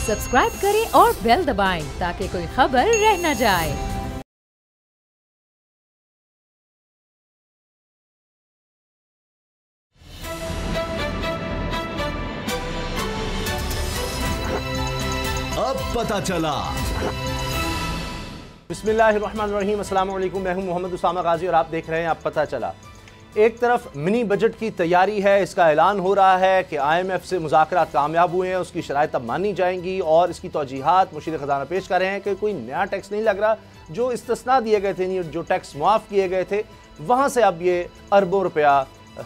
Subscribe करें और bell दबाएं ताकि कोई खबर रह न जाए। अब पता चला। बिस्मिल्लाहिर्रहमानिर्रहीम, अस्सलाम वालेकुम। मैं हूं मोहम्मद उसामा गाजी और आप देख रहे हैं अब पता चला। एक तरफ मिनी बजट की तैयारी है, इसका ऐलान हो रहा है कि IMF से मुज़ाकरात कामयाब हुए हैं, उसकी शराइत अब मानी जाएंगी और इसकी तौजीहात मुशीर ख़जाना पेश कर रहे हैं कि कोई नया टैक्स नहीं लग रहा। जो इस्तिस्ना दिए गए थे, जो टैक्स मुआफ़ किए गए थे, वहाँ से अब ये अरबों रुपया,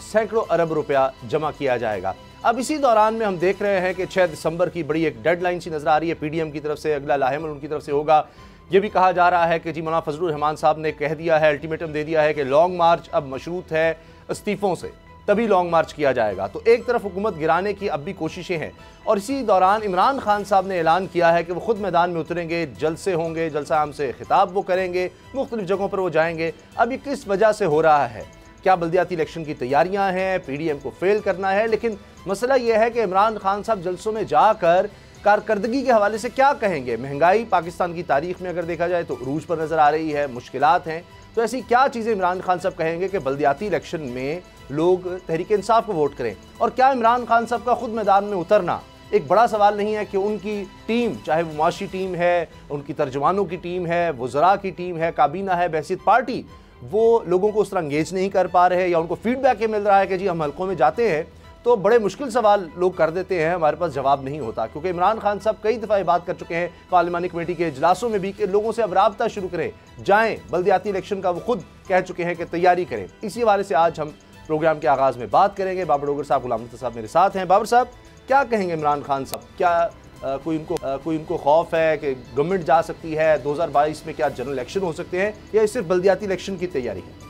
सैकड़ों अरब रुपया जमा किया जाएगा। अब इसी दौरान में हम देख रहे हैं कि 6 दिसंबर की बड़ी एक डेडलाइन सी नज़र आ रही है। PDM की तरफ से अगला लाहेमल उनकी तरफ से होगा। ये भी कहा जा रहा है कि जी मौलाना फजलुर रहमान साहब ने कह दिया है, अल्टीमेटम दे दिया है कि लॉन्ग मार्च अब मशरूत है इस्तीफ़ों से, तभी लॉन्ग मार्च किया जाएगा। तो एक तरफ हुकूमत गिराने की अब भी कोशिशें हैं और इसी दौरान इमरान खान साहब ने ऐलान किया है कि वो खुद मैदान में उतरेंगे, जलसे होंगे, जलसा आम से खिताब वो करेंगे, मुख्तलिफ जगहों पर वो जाएंगे। अब ये किस वजह से हो रहा है? क्या बल्दियाती इलेक्शन की तैयारियां हैं, PDM को फेल करना है? लेकिन मसला यह है कि इमरान खान साहब जलसों में जाकर कारकर्दगी के हवाले से क्या कहेंगे? महंगाई पाकिस्तान की तारीख में अगर देखा जाए तो उरूज पर नज़र आ रही है, मुश्किलात हैं। तो ऐसी क्या चीज़ें इमरान खान साहब कहेंगे कि बल्दियाती इलेक्शन में लोग तहरीक इंसाफ को वोट करें? और क्या इमरान खान साहब का खुद मैदान में उतरना एक बड़ा सवाल नहीं है कि उनकी टीम, चाहे वो मुआशी टीम है, उनकी तर्जमानों की टीम है, वज़रा की टीम है, काबीना है, बहसीत पार्टी, वो लोगों को उस तरह इंगेज नहीं कर पा रहे, या उनको फीडबैक ये मिल रहा है कि जी हम हल्कों में जाते हैं तो बड़े मुश्किल सवाल लोग कर देते हैं, हमारे पास जवाब नहीं होता। क्योंकि इमरान खान साहब कई दफ़ा ये बात कर चुके हैं पार्लिमानी कमेटी के इजलासों में भी कि लोगों से अब राब्ता शुरू करें, जाएँ बल्दियाती इलेक्शन का वो खुद कह चुके हैं कि तैयारी करें। इसी हवाले से आज हम प्रोग्राम के आगाज़ में बात करेंगे। बाबर डोगर साहब, गुलाम मुफ्ती साहब मेरे साथ हैं। बाबर साहब, क्या कहेंगे इमरान खान साहब? क्या कोई इनको खौफ है कि गवर्नमेंट जा सकती है 2022 में? क्या जनरल इलेक्शन हो सकते हैं या सिर्फ बल्दियाती इलेक्शन की तैयारी है?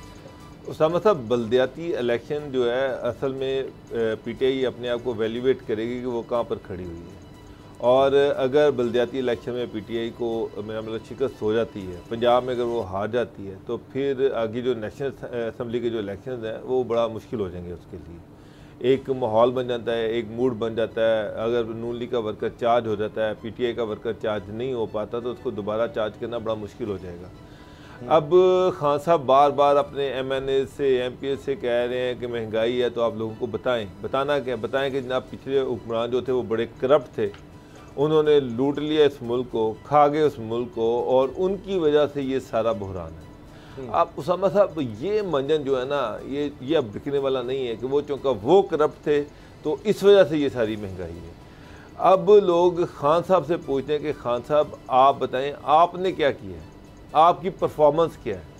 उसामा साहब, बल्दियाती इलेक्शन जो है असल में PTI अपने आप को वैल्यूएट करेगी कि वो कहाँ पर खड़ी हुई है। और अगर बल्दियाती इलेक्शन में PTI को मेरा मतलब शिकस्त हो जाती है, पंजाब में अगर वो हार जाती है, तो फिर आगे जो नेशनल असम्बली के जो इलेक्शन हैं वो बड़ा मुश्किल हो जाएंगे उसके लिए। एक माहौल बन जाता है, एक मूड बन जाता है। अगर नून लीग का वर्कर चार्ज हो जाता है, PTI का वर्कर चार्ज नहीं हो पाता, तो उसको दोबारा चार्ज करना बड़ा मुश्किल हो जाएगा। अब खान साहब बार बार अपने MNA से, MPs से कह रहे हैं कि महंगाई है, तो आप लोगों को बताएं। बताना क्या? बताएं कि जनाब पिछले हुक्मरान जो थे वो बड़े करप्ट थे, उन्होंने लूट लिया इस मुल्क को, खा गए उस मुल्क को, और उनकी वजह से ये सारा बहरान है। अब उसामा साहब, ये मंजन जो है ना, ये अब बिकने वाला नहीं है कि वो चूँकि वो करप्ट थे तो इस वजह से ये सारी महंगाई है। अब लोग खान साहब से पूछते हैं कि खान साहब आप बताएं, आपने क्या किया है, आपकी परफॉर्मेंस क्या है?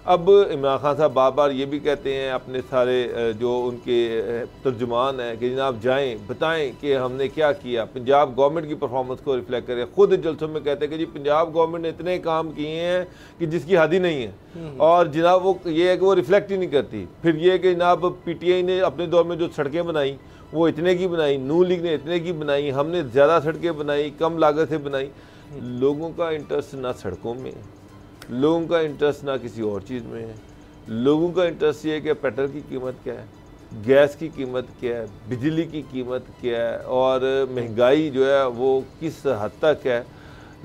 अब इमरान खान साहब बार बार ये भी कहते हैं अपने सारे जो उनके तर्जुमान हैं कि जनाब जाएं बताएं कि हमने क्या किया, पंजाब गवर्नमेंट की परफॉर्मेंस को रिफ्लेक्ट करें। खुद जलसों में कहते हैं कि जी पंजाब गवर्नमेंट ने इतने काम किए हैं कि जिसकी हद ही नहीं है, और जनाब वो ये है कि वो रिफ्लेक्ट ही नहीं करती। फिर ये कि जनाब PTI ने अपने दौर में जो सड़कें बनाई वो इतने की बनाई, नून लीग ने इतने की बनाई, हमने ज़्यादा सड़कें बनाई, कम लागत से बनाई। लोगों का इंटरेस्ट ना सड़कों में, लोगों का इंटरेस्ट ना किसी और चीज़ में है। लोगों का इंटरेस्ट ये है कि पेट्रोल की कीमत क्या है, गैस की कीमत क्या है, बिजली की कीमत क्या है, और महंगाई जो है वो किस हद तक है।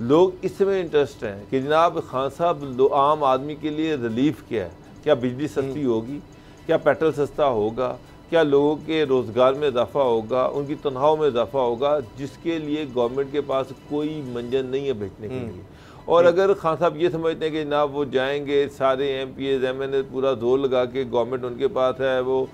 लोग इसमें इंटरेस्ट हैं कि जनाब खान साहब आम आदमी के लिए रिलीफ क्या है, क्या बिजली सस्ती होगी, क्या पेट्रोल सस्ता होगा, क्या लोगों के रोज़गार में इजाफा होगा, उनकी तनख्वाहों में इजाफा होगा, जिसके लिए गवर्नमेंट के पास कोई मंजन नहीं है बेचने के लिए। और अगर खान साहब ये समझते हैं कि जनाब वो जाएंगे, सारे MPs MNA पूरा जोर लगा के गवर्नमेंट उनके पास है, वो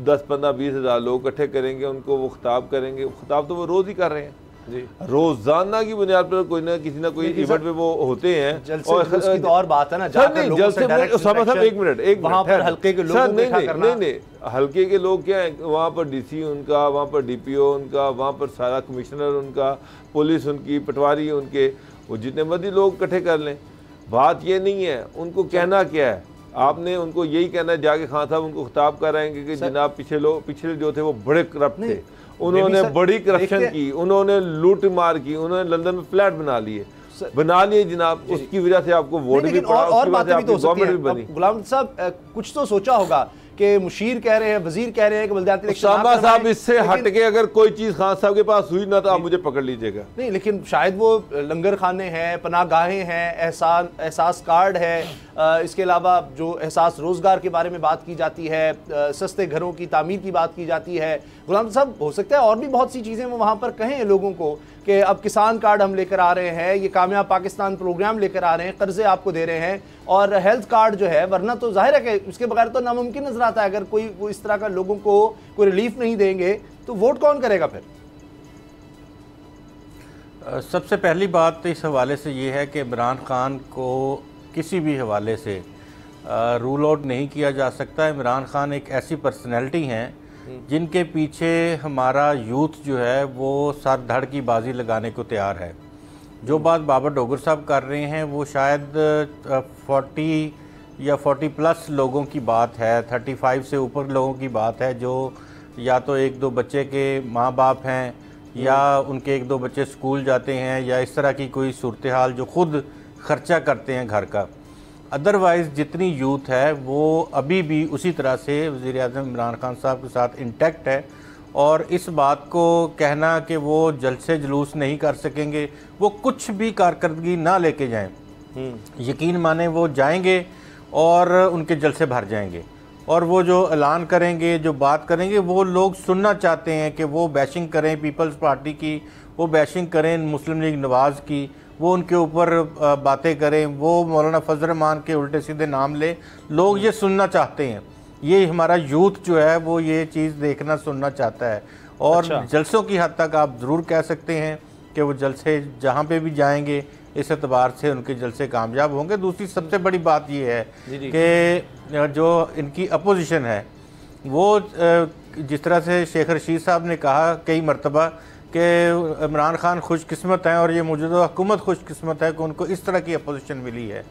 10, 15, 20 हज़ार लोग इकट्ठे करेंगे, उनको वो खिताब करेंगे। खिताब तो वो रोज़ ही कर रहे हैं जी, रोजाना की बुनियाद पर कोई ना कोई इवेंट पे वो होते हैं। और की तो और बात है ना, एक मिनट वहाँ पर हल्के के लोग नहीं, हल्के के लोग क्या है, वहाँ पर DC उनका, वहाँ पर DPO उनका, वहाँ पर सारा कमिश्नर उनका, पुलिस उनकी, पटवारी उनके, वो जितने मर्जी लोग इकट्ठे कर लें। बात ये नहीं है, उनको कहना क्या है, आपने उनको यही कहना है, जाके खान साहब उनको खिताब कराएंगे कि जनाब पिछले जो थे वो बड़े करप्ट थे, उन्होंने बड़ी करप्शन की, उन्होंने लूट मार की, उन्होंने लंदन में फ्लैट बना लिए जनाब, उसकी वजह से आपको वोट भी पड़ा, और बातें भी तो हो सकती हैं। गुलाम साहब, कुछ तो सोचा होगा कि मुशीर कह रहे हैं, वजीर कह रहे हैं कि बल्दियाती इलेक्शन उसामा साहब इससे हट के अगर कोई चीज खान साहब के पास हुई ना तो आप मुझे पकड़ लीजिएगा। नहीं, लेकिन शायद वो लंगर खाने हैं, पनाहगाहें हैं, एहसास कार्ड है, इसके अलावा जो एहसास रोजगार के बारे में बात की जाती है, सस्ते घरों की तामीर की बात की जाती है। गुलाम साहब, हो सकता है और भी बहुत सी चीज़ें वो वहाँ पर कहें लोगों को कि अब किसान कार्ड हम लेकर आ रहे हैं, ये कामयाब पाकिस्तान प्रोग्राम लेकर आ रहे हैं, कर्जे आपको दे रहे हैं, और हेल्थ कार्ड जो है, वरना तो जाहिर है कि उसके बगैर तो नामुमकिन नजर आता है। अगर कोई इस तरह का लोगों को कोई रिलीफ नहीं देंगे तो वोट कौन करेगा फिर? सबसे पहली बात तो इस हवाले से ये है कि इमरान खान को किसी भी हवाले से रूल आउट नहीं किया जा सकता। इमरान खान एक ऐसी पर्सनैलिटी हैं जिनके पीछे हमारा यूथ जो है वो सर धड़ की बाजी लगाने को तैयार है। जो बात बाबर डोगर साहब कर रहे हैं वो शायद 40 या 40 प्लस लोगों की बात है, 35 से ऊपर लोगों की बात है, जो या तो एक दो बच्चे के माँ बाप हैं या उनके एक दो बच्चे स्कूल जाते हैं या इस तरह की कोई सूरत हाल जो ख़ुद ख़र्चा करते हैं घर का। अदरवाइज़ जितनी यूथ है वो अभी भी उसी तरह से वज़ीर-ए-आज़म इमरान खान साहब के साथ इंटैक्ट है, और इस बात को कहना कि वो जलसे जुलूस नहीं कर सकेंगे, वो कुछ भी कारकर्दगी ना लेके जाएं, यकीन माने वो जाएंगे और उनके जलसे भर जाएंगे, और वो जो ऐलान करेंगे, जो बात करेंगे, वो लोग सुनना चाहते हैं कि वो बैशिंग करें पीपल्स पार्टी की, वो बैशिंग करें मुस्लिम लीग नवाज़ की, वो उनके ऊपर बातें करें, वो मौलाना फजल रहमान के उल्टे सीधे नाम ले। लोग ये सुनना चाहते हैं, ये हमारा यूथ जो है वो ये चीज़ देखना सुनना चाहता है। और अच्छा। जलसों की हद तक आप ज़रूर कह सकते हैं कि वो जलसे जहाँ पे भी जाएंगे इस एतबार से उनके जलसे कामयाब होंगे। दूसरी सबसे बड़ी बात ये है कि जो इनकी अपोजिशन है वो जिस तरह से शेख रशीद साहब ने कहा कई मरतबा कि इमरान खान खुशकिस्मत हैं और ये मौजूदा हुकूमत खुशकिस्मत है कि उनको इस तरह की अपोजिशन मिली है।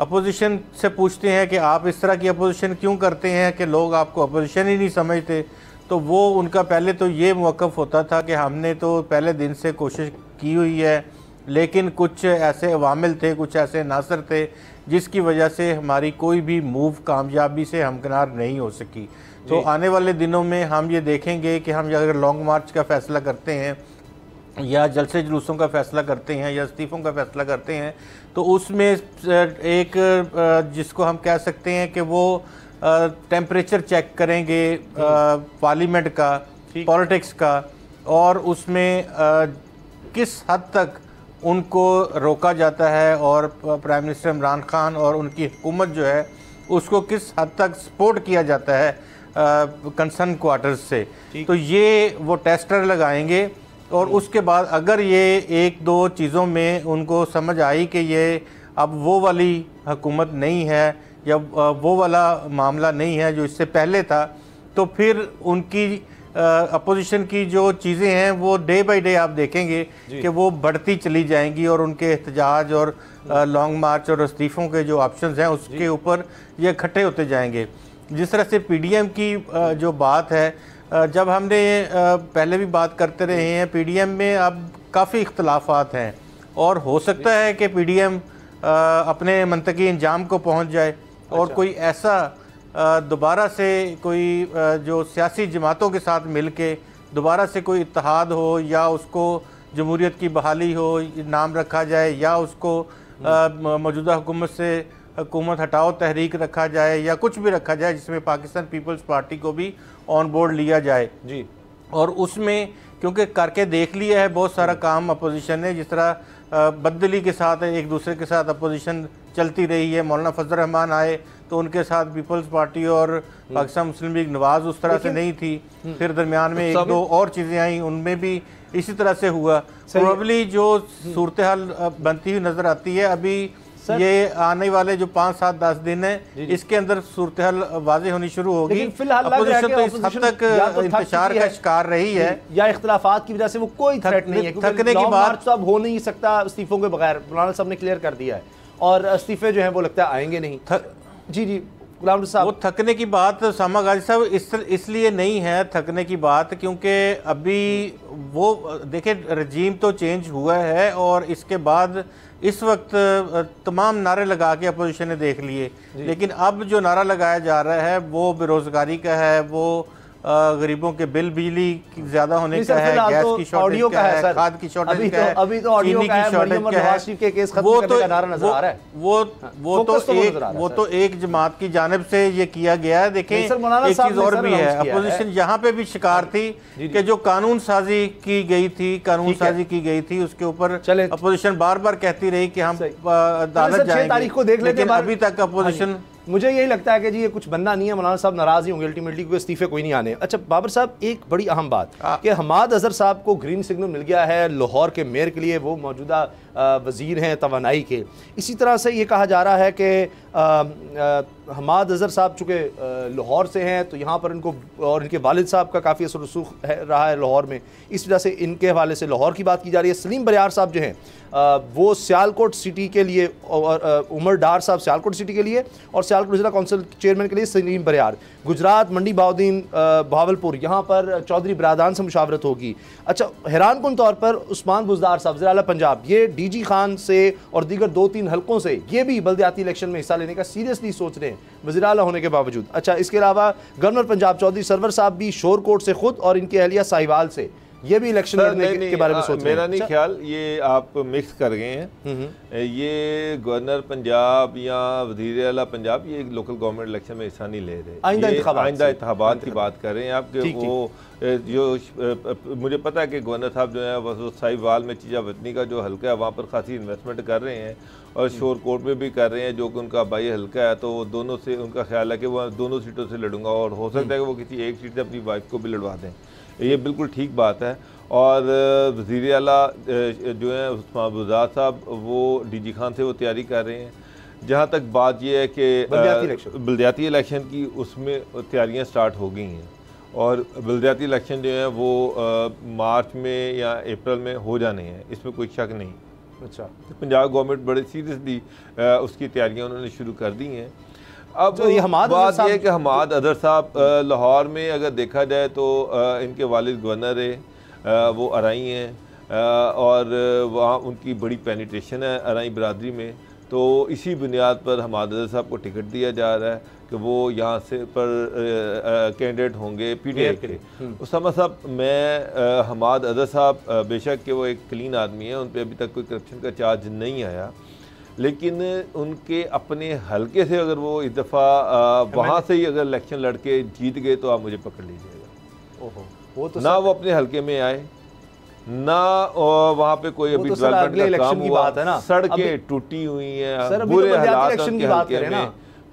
अपोजिशन से पूछते हैं कि आप इस तरह की अपोजिशन क्यों करते हैं कि लोग आपको अपोजिशन ही नहीं समझते, तो वो उनका पहले तो ये मौक़िफ़ होता था कि हमने तो पहले दिन से कोशिश की हुई है, लेकिन कुछ ऐसे अवामिल थे, कुछ ऐसे नासर थे जिसकी वजह से हमारी कोई भी मूव कामयाबी से हमकिनार नहीं हो सकी। तो आने वाले दिनों में हम ये देखेंगे कि हम अगर लॉन्ग मार्च का फ़ैसला करते हैं या जलसे जुलूसों का फ़ैसला करते हैं या इस्तीफ़ों का फ़ैसला करते हैं, तो उसमें एक जिसको हम कह सकते हैं कि वो टेम्परेचर चेक करेंगे पार्लियामेंट का, पॉलिटिक्स का, और उसमें किस हद तक उनको रोका जाता है और प्राइम मिनिस्टर इमरान खान और उनकी हुकूमत जो है उसको किस हद तक सपोर्ट किया जाता है कंसर्न क्वार्टर्स से। तो ये वो टेस्टर लगाएंगे, और उसके बाद अगर ये एक दो चीज़ों में उनको समझ आई कि ये अब वो वाली हुकूमत नहीं है या वो वाला मामला नहीं है जो इससे पहले था, तो फिर उनकी अपोजिशन की जो चीज़ें हैं वो डे बाय डे आप देखेंगे कि वो बढ़ती चली जाएंगी, और उनके एहतजाज और लॉन्ग मार्च और इस्तीफ़ों के जो ऑप्शंस हैं उसके ऊपर ये इकट्ठे होते जाएंगे। जिस तरह से पीडीएम की जो बात है, जब हमने पहले भी बात करते रहे हैं, पीडीएम में अब काफ़ी इख्तलाफात हैं, और हो सकता है कि पीडीएम अपने मंतकी इंजाम को पहुंच जाए और कोई ऐसा दोबारा से कोई जो सियासी जमातों के साथ मिल के दोबारा से कोई इत्तेहाद हो, या उसको जमहूरियत की बहाली हो नाम रखा जाए, या उसको मौजूदा हुकूमत से हुकूमत हटाओ तहरीक रखा जाए, या कुछ भी रखा जाए जिसमें पाकिस्तान पीपल्स पार्टी को भी ऑन बोर्ड लिया जाए जी। और उसमें क्योंकि करके देख लिया है बहुत सारा काम अपोजिशन ने, जिस तरह बदली के साथ एक दूसरे के साथ अपोजिशन चलती रही है। मौलाना फजल रहमान आए तो उनके साथ पीपल्स पार्टी और पाकिस्तान मुस्लिम लीग नवाज उस तरह से नहीं थी, फिर दरमियान में एक दो और चीज़ें आई, उनमें भी इसी तरह से हुआ। प्रोबेबली जो सूरत हाल बनती हुई नज़र आती है अभी ये आने वाले जो 5, 7, 10 दिन है इसके अंदर सूरत हाल वाज़ेह होनी शुरू होगी। फिलहाल अपोजिशन तो इस हद तक इंतशार का शिकार रही है या इख्तलाफात की वजह से वो कोई थ्रेट नहीं है, थकने की बात तो अब हो नहीं सकता इस्तीफों के बगैर, मौलाना साहब ने क्लियर कर दिया है, और इस्तीफे जो हैं वो लगता है आएंगे नहीं। जी गुलाम रजा साहब, वो थकने की बात सामा गाजी साहब इसलिए नहीं है थकने की बात, क्योंकि अभी वो देखिए रजीम तो चेंज हुआ है और इसके बाद इस वक्त तमाम नारे लगा के अपोजिशन ने देख लिए, लेकिन अब जो नारा लगाया जा रहा है वो बेरोजगारी का है, वो गरीबों के बिल बिजली ज्यादा होने का है, गैस की शॉर्टेज का है, खाद की शॉर्टेज का है, अभी तो ऑडियो का है, मरियम और नवाज शरीफ के केस खत्म करने का नारा नजर आ रहा है। वो तो एक जमात की जानिब से ये किया गया है। देखें एक चीज और भी है, अपोजिशन यहाँ पे भी शिकार थी कि जो कानून साजी की गई थी उसके ऊपर अपोजिशन बार बार कहती रही कि हम अदालत जाएंगे, लेकिन अभी तक अपोजिशन, मुझे यही लगता है कि जी ये कुछ बनना नहीं है। मौलाना साहब नाराज ही होंगे अल्टीमेटली, क्योंकि इस्तीफे कोई नहीं आने। अच्छा बाबर साहब, एक बड़ी अहम बात कि हमाद अजहर साहब को ग्रीन सिग्नल मिल गया है लाहौर के मेयर के लिए, वो मौजूदा वजीर हैं तवानाई के। इसी तरह से ये कहा जा रहा है कि हमाद अजहर साहब चूँकि लाहौर से हैं तो यहाँ पर इनको और इनके वालिद साहब का काफ़ी असर रसूख रहा है लाहौर में, इस वजह से इनके हवाले से लाहौर की बात की जा रही है। सलीम बरियार साहब जो हैं वो सियालकोट सिटी के लिए, और उमर डार साहब सियालकोट सिटी के लिए, और सियालकोट जिला काउंसिल चेयरमैन के लिए सलीम बरियार। गुजरात मंडी बाउद्दीन बहावलपुर, यहाँ पर चौधरी बरादान से मुशावरत होगी। अच्छा, हैरान कुन तौर पर उस्मान बुज़दार साहब वज़ीर आला पंजाब, ये डीजी खान से और दीगर 2-3 हलकों से ये भी बल्दियाती इलेक्शन में हिस्सा लेने का सीरियसली सोच रहे हैं वज़ीर आला होने के बावजूद। अच्छा, इसके अलावा गवर्नर पंजाब चौधरी सरवर साहब भी शोरकोट से खुद और इनकी अहलिया साहिवाल से ये भी इलेक्शन लड़ने के बारे में सोच रहे हैं। मेरा नहीं ख्याल, ये आप मिक्स कर गए हैं। ये गवर्नर पंजाब या वज़ीर आला पंजाब ये लोकल गवर्नमेंट इलेक्शन में हिस्सा नहीं ले रहे, आइंदा इंतखाबात की बात कर रहे हैं आप। वो जो मुझे पता है कि गवर्नर साहब जो है वो साहिवाल में चीजा वतनी का जो हल्का है वहाँ पर खासी इन्वेस्टमेंट कर रहे हैं और शोरकोट में भी कर रहे हैं, जो कि उनका बाई हल्का है। तो वो दोनों से उनका ख्याल है कि वो दोनों सीटों से लड़ूंगा, और हो सकता है कि वो किसी एक सीट से अपनी वाइफ को भी लड़वा दें। ये बिल्कुल ठीक बात है। और वज़ीर आला जो है उस्मान बुज़दार साहब, वो डीजी खान से वो तैयारी कर रहे हैं। जहाँ तक बात ये है कि बल्दियाती इलेक्शन की, उसमें तैयारियाँ स्टार्ट हो गई हैं, और बल्दियाती इलेक्शन जो है वो मार्च में या अप्रैल में हो जाने हैं, इसमें कोई शक नहीं। अच्छा, तो पंजाब गवर्नमेंट बड़े सीरियसली उसकी तैयारियाँ उन्होंने शुरू कर दी हैं। अब तो ये बात यह है कि हमाद अजहर साहब लाहौर में अगर देखा जाए तो इनके वालिद गवर्नर है, वो अराई हैं, और वहाँ उनकी बड़ी पेनिट्रेशन है अराई बरादरी में। तो इसी बुनियाद पर हमाद अजहर साहब को टिकट दिया जा रहा है कि वो यहाँ से पर कैंडिडेट होंगे पीटीआई के लिए। उसामा साहब, मैं हमाद अजहर साहब बेशक कि वो एक क्लीन आदमी है, उन पर अभी तक कोई करप्शन का चार्ज नहीं आया, लेकिन उनके अपने हलके से अगर वो इस दफ़ा वहाँ से ही अगर इलेक्शन लड़के जीत गए तो आप मुझे पकड़ लीजिएगा। ओहो, वो तो ना वो अपने हलके में आए, ना वहाँ पे कोई अभी डेवलपमेंट का काम हुआ, सड़कें टूटी हुई हैं, बुरे हालात के हलके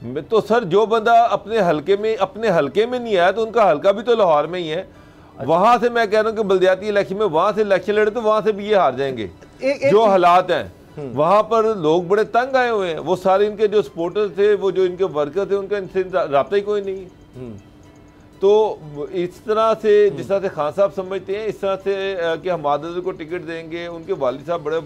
में। तो सर, जो बंदा अपने हलके में नहीं आया तो उनका हलका भी तो लाहौर में ही है। वहाँ से मैं कह रहा हूँ कि बल्दियाती इलेक्शन में वहाँ से इलेक्शन लड़े तो वहाँ से भी ये हार जाएंगे। जो हालात हैं वहाँ पर, लोग बड़े तंग आए हुए हैं। वो सारे इनके जो सपोर्टर्स थे, वो जो इनके वर्कर थे, उनका इनसे राब्ता ही कोई नहीं। तो इस तरह से, जिस तरह से खान साहब समझते हैं, इस तरह से कि हमाद अजहर को टिकट देंगे, उनके वालिद साहब बड़े,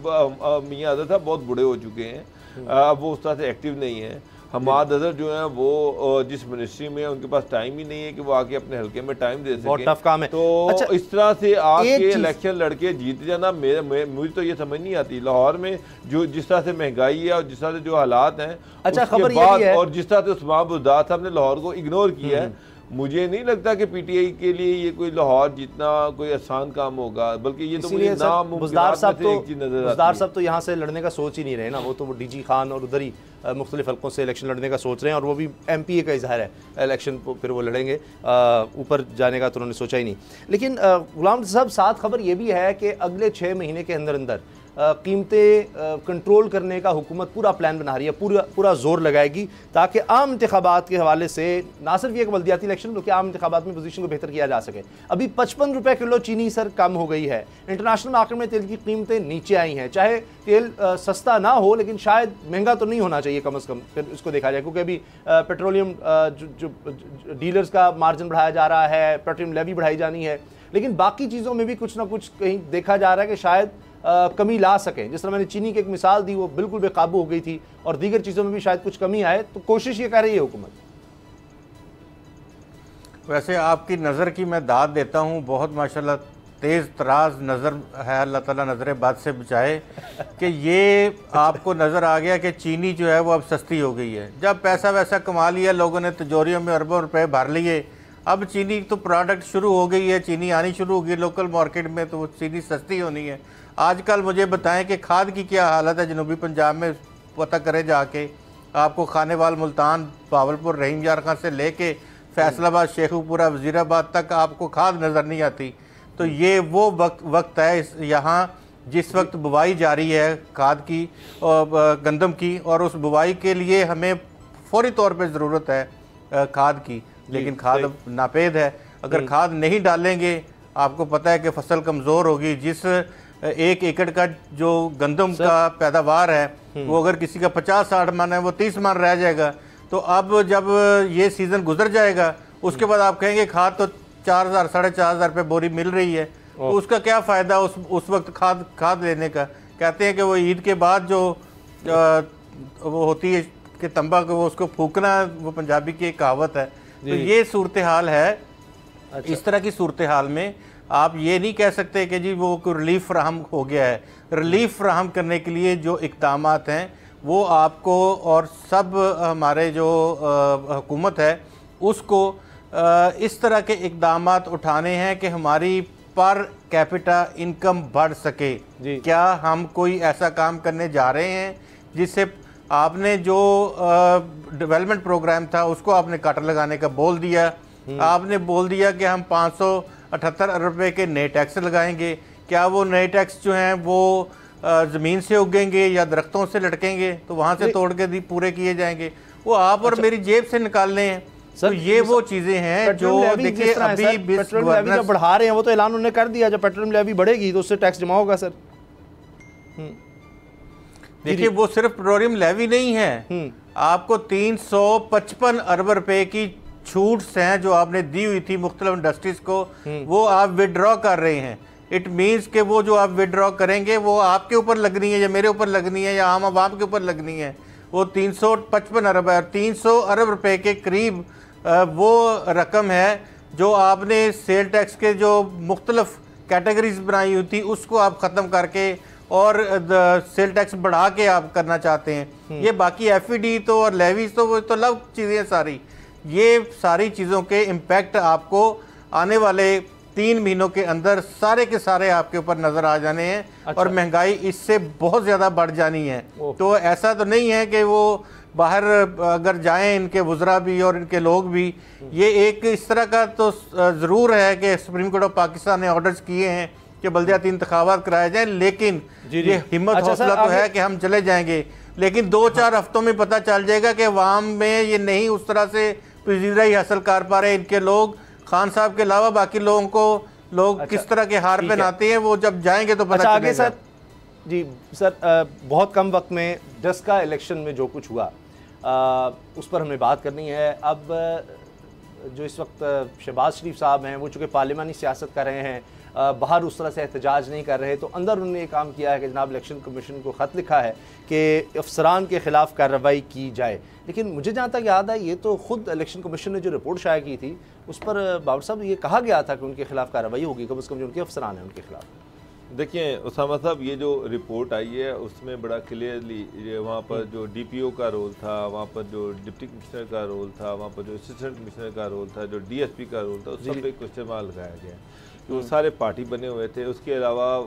मियाँ अजहर साहब बहुत बूढ़े हो चुके हैं, अब वो उस तरह से एक्टिव नहीं है। हमाद अजहर जो है वो जिस मिनिस्ट्री में है, उनके पास टाइम ही नहीं है कि वो आके अपने हल्के में टाइम दे सके। बहुत टफ काम है। तो अच्छा, इस तरह से आके इलेक्शन लड़के जीत जाना, मुझे तो ये समझ नहीं आती। लाहौर में जो जिस तरह से महंगाई है और जिस तरह से जो हालात हैं, अच्छा, खबर ये भी है, और जिस तरह से उस्मान बुज़दार साहब ने लाहौर को इग्नोर किया है, मुझे नहीं लगता कि पीटीआई के लिए ये कोई लाहौर जीतना कोई आसान काम होगा, बल्कि ये तो मुझे बुज़दार साहब तो यहाँ से लड़ने का सोच ही नहीं रहे ना। वो तो डीजी खान और उधर ही मुख्तलिफ हल्कों से इलेक्शन लड़ने का सोच रहे हैं, और वो भी एमपीए का इजहार है, इलेक्शन फिर वो लड़ेंगे, ऊपर जाने का तो उन्होंने सोचा ही नहीं। लेकिन गुलाम साहब, साथ खबर ये भी है कि अगले 6 महीने के अंदर अंदर कीमतें कंट्रोल करने का हुकूमत पूरा प्लान बना रही है, पूरा जोर लगाएगी, ताकि आम इंतखाबात के हवाले से ना सिर्फ ये बल्दियाती इलेक्शन बल्कि आम इंतखाबात में पोजीशन को बेहतर किया जा सके। अभी 55 रुपये किलो चीनी सर कम हो गई है, इंटरनेशनल मार्केट में तेल की कीमतें नीचे आई हैं। चाहे तेल सस्ता ना हो, लेकिन शायद महंगा तो नहीं होना चाहिए कम अज़ कम, फिर उसको देखा जाए, क्योंकि अभी पेट्रोलियम जो डीलर्स का मार्जिन बढ़ाया जा रहा है, पेट्रोलियम लेवी बढ़ाई जानी है, लेकिन बाकी चीज़ों में भी कुछ ना कुछ कहीं देखा जा रहा है कि शायद कमी ला सकें। जिस तरह मैंने चीनी की एक मिसाल दी, वो बिल्कुल बेकाबू हो गई थी, और दीगर चीज़ों में भी शायद कुछ कमी आए, तो कोशिश ये कर रही है हुकूमत। वैसे आपकी नज़र की मैं दाद देता हूँ, बहुत माशाल्लाह तेज़ तराज नज़र है, अल्लाह ताला नज़र बद से बचाए कि ये आपको नज़र आ गया कि चीनी जो है वो अब सस्ती हो गई है। जब पैसा वैसा कमा लिया लोगों ने, तिजोरियों में अरबों रुपए भर लिए, अब चीनी तो प्रोडक्ट शुरू हो गई है, चीनी आनी शुरू हो गई लोकल मार्केट में, तो वो चीनी सस्ती होनी है। आजकल मुझे बताएं कि खाद की क्या हालत है जनूबी पंजाब में, पता करें जाके। आपको खानेवाल, मुल्तान, भावलपुर, रहीम यार खां से लेके फैसलाबाद, शेखुपुरा, वजीराबाद तक आपको खाद नज़र नहीं आती। तो ये वो वक्त है यहाँ जिस वक्त बुवाई जारी है खाद की और गंदम की, और उस बुवाई के लिए हमें फौरी तौर पे ज़रूरत है खाद की, लेकिन खाद नापेद है। अगर खाद नहीं डालेंगे, आपको पता है कि फसल कमज़ोर होगी। जिस 1 एकड़ का जो गंदम का पैदावार है वो अगर किसी का 50-60 मन है, वो 30 मन रह जाएगा। तो अब जब ये सीज़न गुजर जाएगा, उसके बाद आप कहेंगे खाद तो 4000 4,500 रुपये बोरी मिल रही है, तो उसका क्या फ़ायदा उस वक्त खाद लेने का। कहते हैं कि वो ईद के बाद जो वो होती है कि तंबा को वो उसको फूकना, वो पंजाबी की एक कहावत है। तो ये सूरत हाल है। अच्छा। इस तरह की सूरत हाल में आप ये नहीं कह सकते कि जी वो कोई रिलीफ फ्राहम हो गया है। रिलीफ फ्राहम करने के लिए जो इक़दाम हैं वो आपको और सब हमारे जो हुकूमत है उसको इस तरह के इक़दाम उठाने हैं कि हमारी पर कैपिटा इनकम बढ़ सके। क्या हम कोई ऐसा काम करने जा रहे हैं जिससे आपने जो डेवलपमेंट प्रोग्राम था उसको आपने कट लगाने का बोल दिया। आपने बोल दिया कि हम 578 अरब रुपये के नए टैक्स लगाएंगे। क्या वो नए टैक्स जो हैं वो ज़मीन से उगेंगे या दरख्तों से लटकेंगे, तो वहाँ से तोड़ के पूरे किए जाएंगे? वो आप और मेरी जेब से निकालने हैं। सर, तो ये वो चीज़ें हैं जो देखिए अभी पेट्रोल लेवी जब बढ़ा रहे हैं, वो तो ऐलान उन्होंने कर दिया, जब पेट्रोल लेवी बढ़ेगी तो उससे टैक्स जमा होगा। सर देखिए वो सिर्फ पेट्रोलियम लेवी नहीं है, आपको 355 अरब रुपए की छूट्स हैं जो आपने दी हुई थी मुख्तलिफ इंडस्ट्रीज को, वो आप विड्रॉ कर रहे हैं। इट मीन्स कि वो जो आप विड्रॉ करेंगे वो आपके ऊपर लगनी है या मेरे ऊपर लगनी है या आम आवाम के ऊपर लगनी है। वो 355 अरब है, 300 अरब रुपए के करीब वो रकम है जो आपने सेल टैक्स के जो मुख्तलिफ कैटेगरीज बनाई हुई थी उसको आप ख़त्म करके और सेल टैक्स बढ़ा के आप करना चाहते हैं। ये बाकी एफईडी तो और लेवीज तो वो तो अलग चीज़ें सारी, ये सारी चीज़ों के इम्पैक्ट आपको आने वाले 3 महीनों के अंदर सारे के सारे आपके ऊपर नज़र आ जाने हैं। अच्छा। और महंगाई इससे बहुत ज़्यादा बढ़ जानी है। तो ऐसा तो नहीं है कि वो बाहर अगर जाएं इनके वज़रा भी और इनके लोग भी, ये एक इस तरह का तो ज़रूर है कि सुप्रीम कोर्ट ऑफ पाकिस्तान ने ऑर्डर्स किए हैं कि बल्दियाती इंतखाबात कराए जाएँ, लेकिन ये हिम्मत हौसला तो है कि हम चले जाएंगे, लेकिन 2-4 हफ्तों में पता चल जाएगा कि अवाम में ये नहीं उस तरह से पजीराई हासिल कर पा रहे इनके लोग। खान साहब के अलावा बाकी लोगों को लोग किस तरह के हार पहनाते हैं, वो जब जाएंगे तो पता चलेगा। सर जी सर, बहुत कम वक्त में डस्का इलेक्शन में जो कुछ हुआ उस पर हमें बात करनी है। अब जो इस वक्त शहबाज शरीफ साहब हैं वो चूँकि पार्लिमानी सियासत कर रहे हैं, बाहर उस तरह से एहतजाज नहीं कर रहे, तो अंदर उन्होंने ये काम किया है कि जनाब इलेक्शन कमीशन को ख़त लिखा है कि अफसरान के ख़िलाफ़ कार्रवाई की जाए। लेकिन मुझे जहाँ तक याद है ये तो ख़ुद इलेक्शन कमीशन ने जो रिपोर्ट शाया की थी उस पर बाबर साहब ये कहा गया था कि उनके खिलाफ़ कार्रवाई होगी, कम से कम जो उनके अफसरान हैं उनके खिलाफ़। देखिए उसामा साहब, ये जो रिपोर्ट आई है उसमें बड़ा क्लियरली वहाँ पर जो डीपीओ का रोल था, वहाँ पर जो डिप्टी कमिश्नर का रोल था, वहाँ पर जो असिस्टेंट कमिश्नर का रोल था, जो डीएसपी का रोल था, उस सब पे क्वेश्चन मार्क लगाया गया। तो सारे पार्टी बने हुए थे। उसके अलावा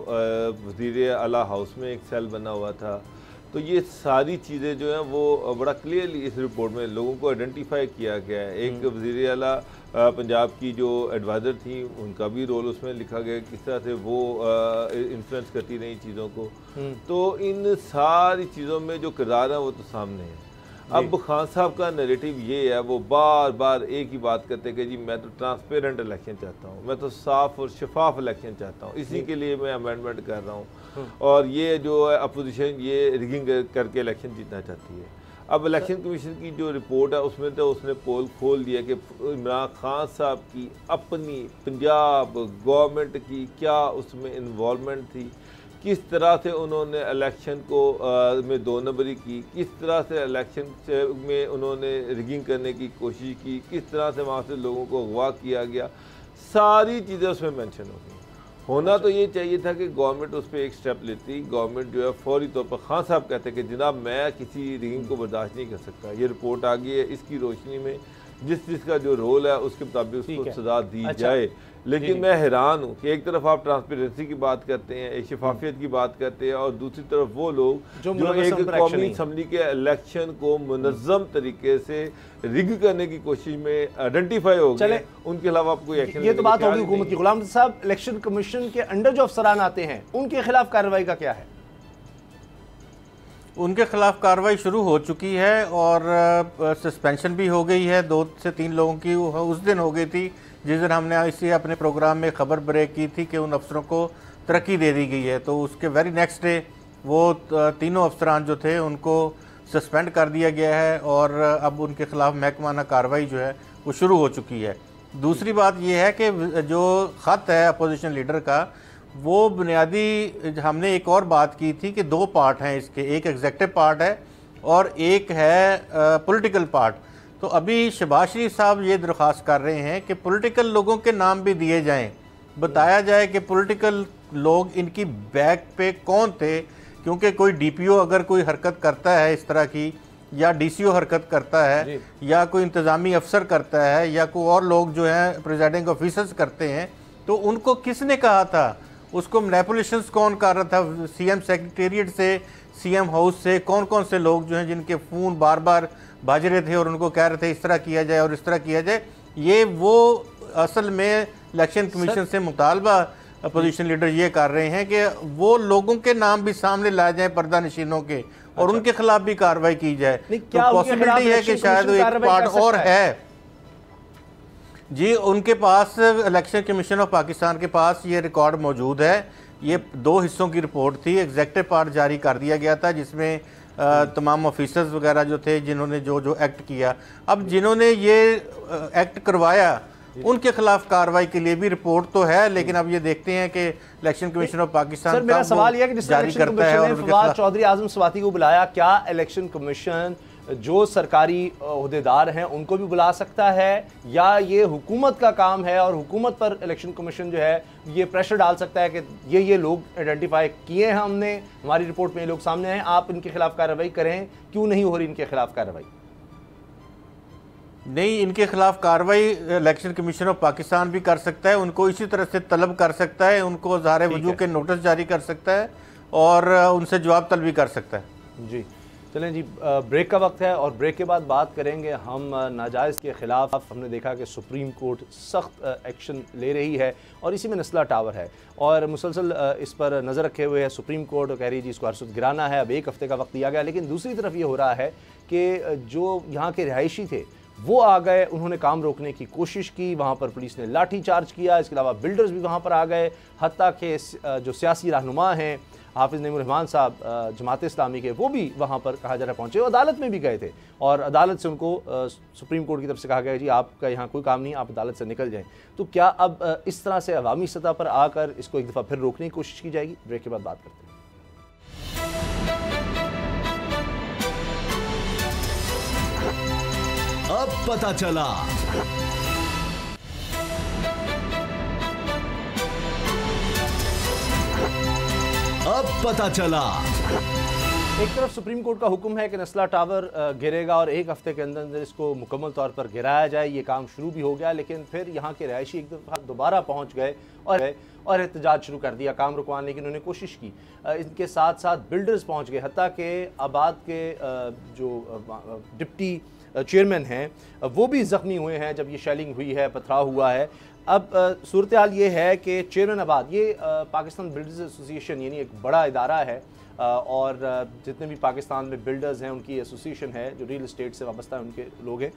वज़ीर आला हाउस में एक सेल बना हुआ था। तो ये सारी चीज़ें जो हैं वो बड़ा क्लियरली इस रिपोर्ट में लोगों को आइडेंटिफाई किया गया है। एक वज़ीर आला पंजाब की जो एडवाइज़र थी उनका भी रोल उसमें लिखा गया, किस तरह से वो इन्फ्लुएंस करती रही चीज़ों को। तो इन सारी चीज़ों में जो किरदार है वो तो सामने है। अब खान साहब का नैरेटिव ये है, वो बार बार एक ही बात करते हैं कि जी मैं तो ट्रांसपेरेंट इलेक्शन चाहता हूँ, मैं तो साफ़ और शफाफ इलेक्शन चाहता हूँ, इसी के लिए मैं अमेंडमेंट कर रहा हूँ। और ये जो है अपोजिशन ये रिगिंग करके इलेक्शन जीतना चाहती है। अब इलेक्शन कमीशन की जो रिपोर्ट है उसमें तो उसने पोल खोल दिया कि इमरान खान साहब की अपनी पंजाब गवर्नमेंट की क्या उसमें इन्वॉल्वमेंट थी, किस तरह से उन्होंने इलेक्शन को में 2 नंबरी की, किस तरह से इलेक्शन में उन्होंने रिगिंग करने की कोशिश की, किस तरह से वहाँ से लोगों को अगवा किया गया, सारी चीज़ें उसमें मेंशन हो गई। होना तो ये चाहिए था कि गवर्नमेंट उस पर एक स्टेप लेती। गवर्नमेंट जो है फौरी तौर पर, खान साहब कहते हैं कि जनाब मैं किसी रिगिंग को बर्दाश्त नहीं कर सकता, ये रिपोर्ट आ गई है, इसकी रोशनी में जिसका जो रोल है उसके मुताबिक उसको सजा दी जाए। लेकिन मैं हैरान हूँ कि एक तरफ आप ट्रांसपेरेंसी की बात करते हैं, एक शफाफियत की बात करते हैं, और दूसरी तरफ वो लोग जो एक कौमी असम्बली के इलेक्शन को मुनज़्ज़म तरीके से रिग करने की कोशिश में आइडेंटिफाई हो गए, उनके खिलाफ आप कोई एक्शन। ये तो बात होगी हुकूमत की। गुलाम साहब, इलेक्शन कमीशन के अंडर जो अफसरान आते हैं उनके खिलाफ कार्रवाई का क्या है? उनके खिलाफ कार्रवाई शुरू हो चुकी है और सस्पेंशन भी हो गई है 2 से 3 लोगों की। उस दिन हो गई थी जिस दिन हमने इसी अपने प्रोग्राम में खबर ब्रेक की थी कि उन अफसरों को तरक्की दे दी गई है, तो उसके वेरी नेक्स्ट डे वो तीनों अफसरान जो थे उनको सस्पेंड कर दिया गया है और अब उनके खिलाफ महकमाना कार्रवाई जो है वो शुरू हो चुकी है। दूसरी बात यह है कि जो ख़त है अपोजिशन लीडर का, वो बुनियादी हमने एक और बात की थी कि 2 पार्ट हैं इसके, एक एग्जेक्टिव पार्ट है और एक है पॉलिटिकल पार्ट। तो अभी शहबाज शरीफ साहब ये दरख्वास्त कर रहे हैं कि पॉलिटिकल लोगों के नाम भी दिए जाएं, बताया जाए कि पॉलिटिकल लोग इनकी बैक पे कौन थे, क्योंकि कोई डीपीओ अगर कोई हरकत करता है इस तरह की, या डीसीओ हरकत करता है, या कोई इंतज़ामी अफसर करता है, या कोई और लोग जो हैं प्रेसिडेंट ऑफिसर्स करते हैं, तो उनको किसने कहा था, उसको मैनिपुलेशंस कौन कर रहा था, सीएम सेक्रेटेरिएट से, सीएम हाउस से, कौन कौन से लोग जो हैं जिनके फ़ोन बार बार बाज रहे थे और उनको कह रहे थे इस तरह किया जाए और इस तरह किया जाए। ये वो असल में इलेक्शन कमीशन से मुतालबा अपोजिशन लीडर ये कर रहे हैं कि वो लोगों के नाम भी सामने लाए जाए, पर्दा नशीनों के, और उनके खिलाफ भी कार्रवाई की जाए। तो पॉसिबिलिटी है कि शायद एक पार्ट और है जी, उनके पास इलेक्शन कमीशन ऑफ पाकिस्तान के पास ये रिकॉर्ड मौजूद है। ये 2 हिस्सों की रिपोर्ट थी। एग्जेक्टिव पार्ट जारी कर दिया गया था जिसमें तमाम ऑफिसर्स वगैरह जो थे जिन्होंने जो एक्ट किया, अब जिन्होंने ये एक्ट करवाया उनके खिलाफ कार्रवाई के लिए भी रिपोर्ट तो है, लेकिन अब ये देखते हैं कि इलेक्शन कमीशन ऑफ पाकिस्तान मेरा सवाल यह है कि जिस इलेक्शन कमीशन ने फवाद चौधरी आजम स्वाति को बुलाया, क्या इलेक्शन कमीशन जो सरकारी ओहदेदार हैं उनको भी बुला सकता है, या ये हुकूमत का काम है और हुकूमत पर इलेक्शन कमीशन जो है ये प्रेशर डाल सकता है कि ये लोग आइडेंटिफाई किए हैं हमने, हमारी रिपोर्ट में ये लोग सामने हैं, आप इनके खिलाफ कार्रवाई करें, क्यों नहीं हो रही इनके खिलाफ कार्रवाई? नहीं, इनके खिलाफ कार्रवाई इलेक्शन कमीशन ऑफ पाकिस्तान भी कर सकता है, उनको इसी तरह से तलब कर सकता है, उनको ज़ाहिर वजूह के नोटिस जारी कर सकता है और उनसे जवाब तलब भी कर सकता है। जी चलें जी, ब्रेक का वक्त है और ब्रेक के बाद बात करेंगे हम नाजायज़ के ख़िलाफ़। हमने देखा कि सुप्रीम कोर्ट सख्त एक्शन ले रही है और इसी में नस्ला टावर है और मुसलसल इस पर नज़र रखे हुए है सुप्रीम कोर्ट, और कह रही है जी इसको हरसुद गिराना है। अब 1 हफ़्ते का वक्त दिया गया, लेकिन दूसरी तरफ ये हो रहा है कि जो यहाँ के रिहायशी थे वो आ गए, उन्होंने काम रोकने की कोशिश की, वहाँ पर पुलिस ने लाठी चार्ज किया, इसके अलावा बिल्डर्स भी वहाँ पर आ गए, हत्ता के जो सियासी रहनुमा हैं हाफिज़ नईमुर रहमान साहब जमात इस्लामी के, वो भी वहाँ पर कहा जा रहा पहुँचे, अदालत में भी गए थे और अदालत से उनको सुप्रीम कोर्ट की तरफ से कहा गया जी आपका यहाँ कोई काम नहीं, आप अदालत से निकल जाएँ। तो क्या अब इस तरह से अवामी सतह पर आकर इसको एक दफ़ा फिर रोकने की कोशिश की जाएगी? ब्रेक के बाद बात करते हैं। अब पता चला। अब पता चला। एक तरफ सुप्रीम कोर्ट का हुक्म है कि नस्ला टावर गिरेगा और 1 हफ्ते के अंदर अंदर इसको मुकम्मल तौर पर गिराया जाए, ये काम शुरू भी हो गया, लेकिन फिर यहाँ के रहायशी एक दफ़ा दोबारा पहुँच गए और एहतजाज शुरू कर दिया, काम रुकवाने की उन्होंने कोशिश की। इनके साथ साथ बिल्डर्स पहुँच गए, हत्ता के आबाद के जो डिप्टी चेयरमैन हैं वो भी ज़ख्मी हुए हैं जब ये शेलिंग हुई है, पथराव हुआ है। अब सूरत हाल ये है कि चेयरमैन आबाद, ये पाकिस्तान बिल्डर्स एसोसिएशन यानी एक बड़ा इदारा है और जितने भी पाकिस्तान में बिल्डर्स हैं उनकी एसोसिएशन है जो रियल इस्टेट से वाबस्ता है, उनके लोग हैं।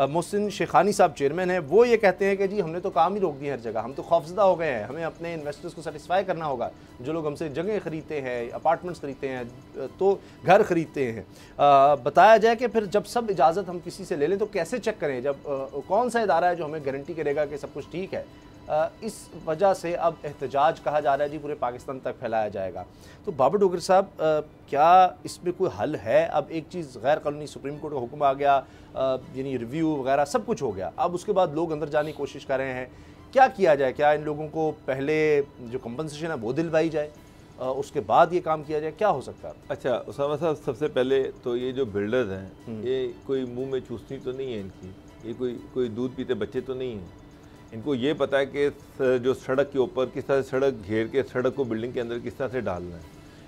मोहसिन शेखानी साहब चेयरमैन हैं, वो ये कहते हैं कि जी हमने तो काम ही रोक दिए हर जगह, हम तो खौफजदा हो गए हैं, हमें अपने इन्वेस्टर्स को सेटिस्फाई करना होगा, जो लोग हमसे जगह ख़रीदते हैं, अपार्टमेंट्स खरीदते हैं, तो घर ख़रीदते हैं। बताया जाए कि फिर जब सब इजाज़त हम किसी से ले लें तो कैसे चेक करें, जब कौन सा इदारा है जो हमें गारंटी करेगा कि सब कुछ ठीक है? इस वजह से अब एहतजाज कहा जा रहा है जी पूरे पाकिस्तान तक फैलाया जाएगा। तो बाबर डोगर साहब, क्या इसमें कोई हल है? अब एक चीज़ गैर कानूनी सुप्रीम कोर्ट का हुक्म आ गया, यानी रिव्यू वगैरह सब कुछ हो गया, अब उसके बाद लोग अंदर जाने की कोशिश कर रहे हैं। क्या किया जाए? क्या इन लोगों को पहले जो कंपनसेशन है वो दिलवाई जाए, उसके बाद ये काम किया जाए? क्या हो सकता है? अच्छा उसामा साहब, सबसे पहले तो ये जो बिल्डर्स हैं ये कोई मुंह में चूसनी तो नहीं है इनकी, ये कोई दूध पीते बच्चे तो नहीं हैं। इनको ये पता है कि जो सड़क के ऊपर किस तरह से सड़क घेर के सड़क को बिल्डिंग के अंदर किस तरह से डालना है।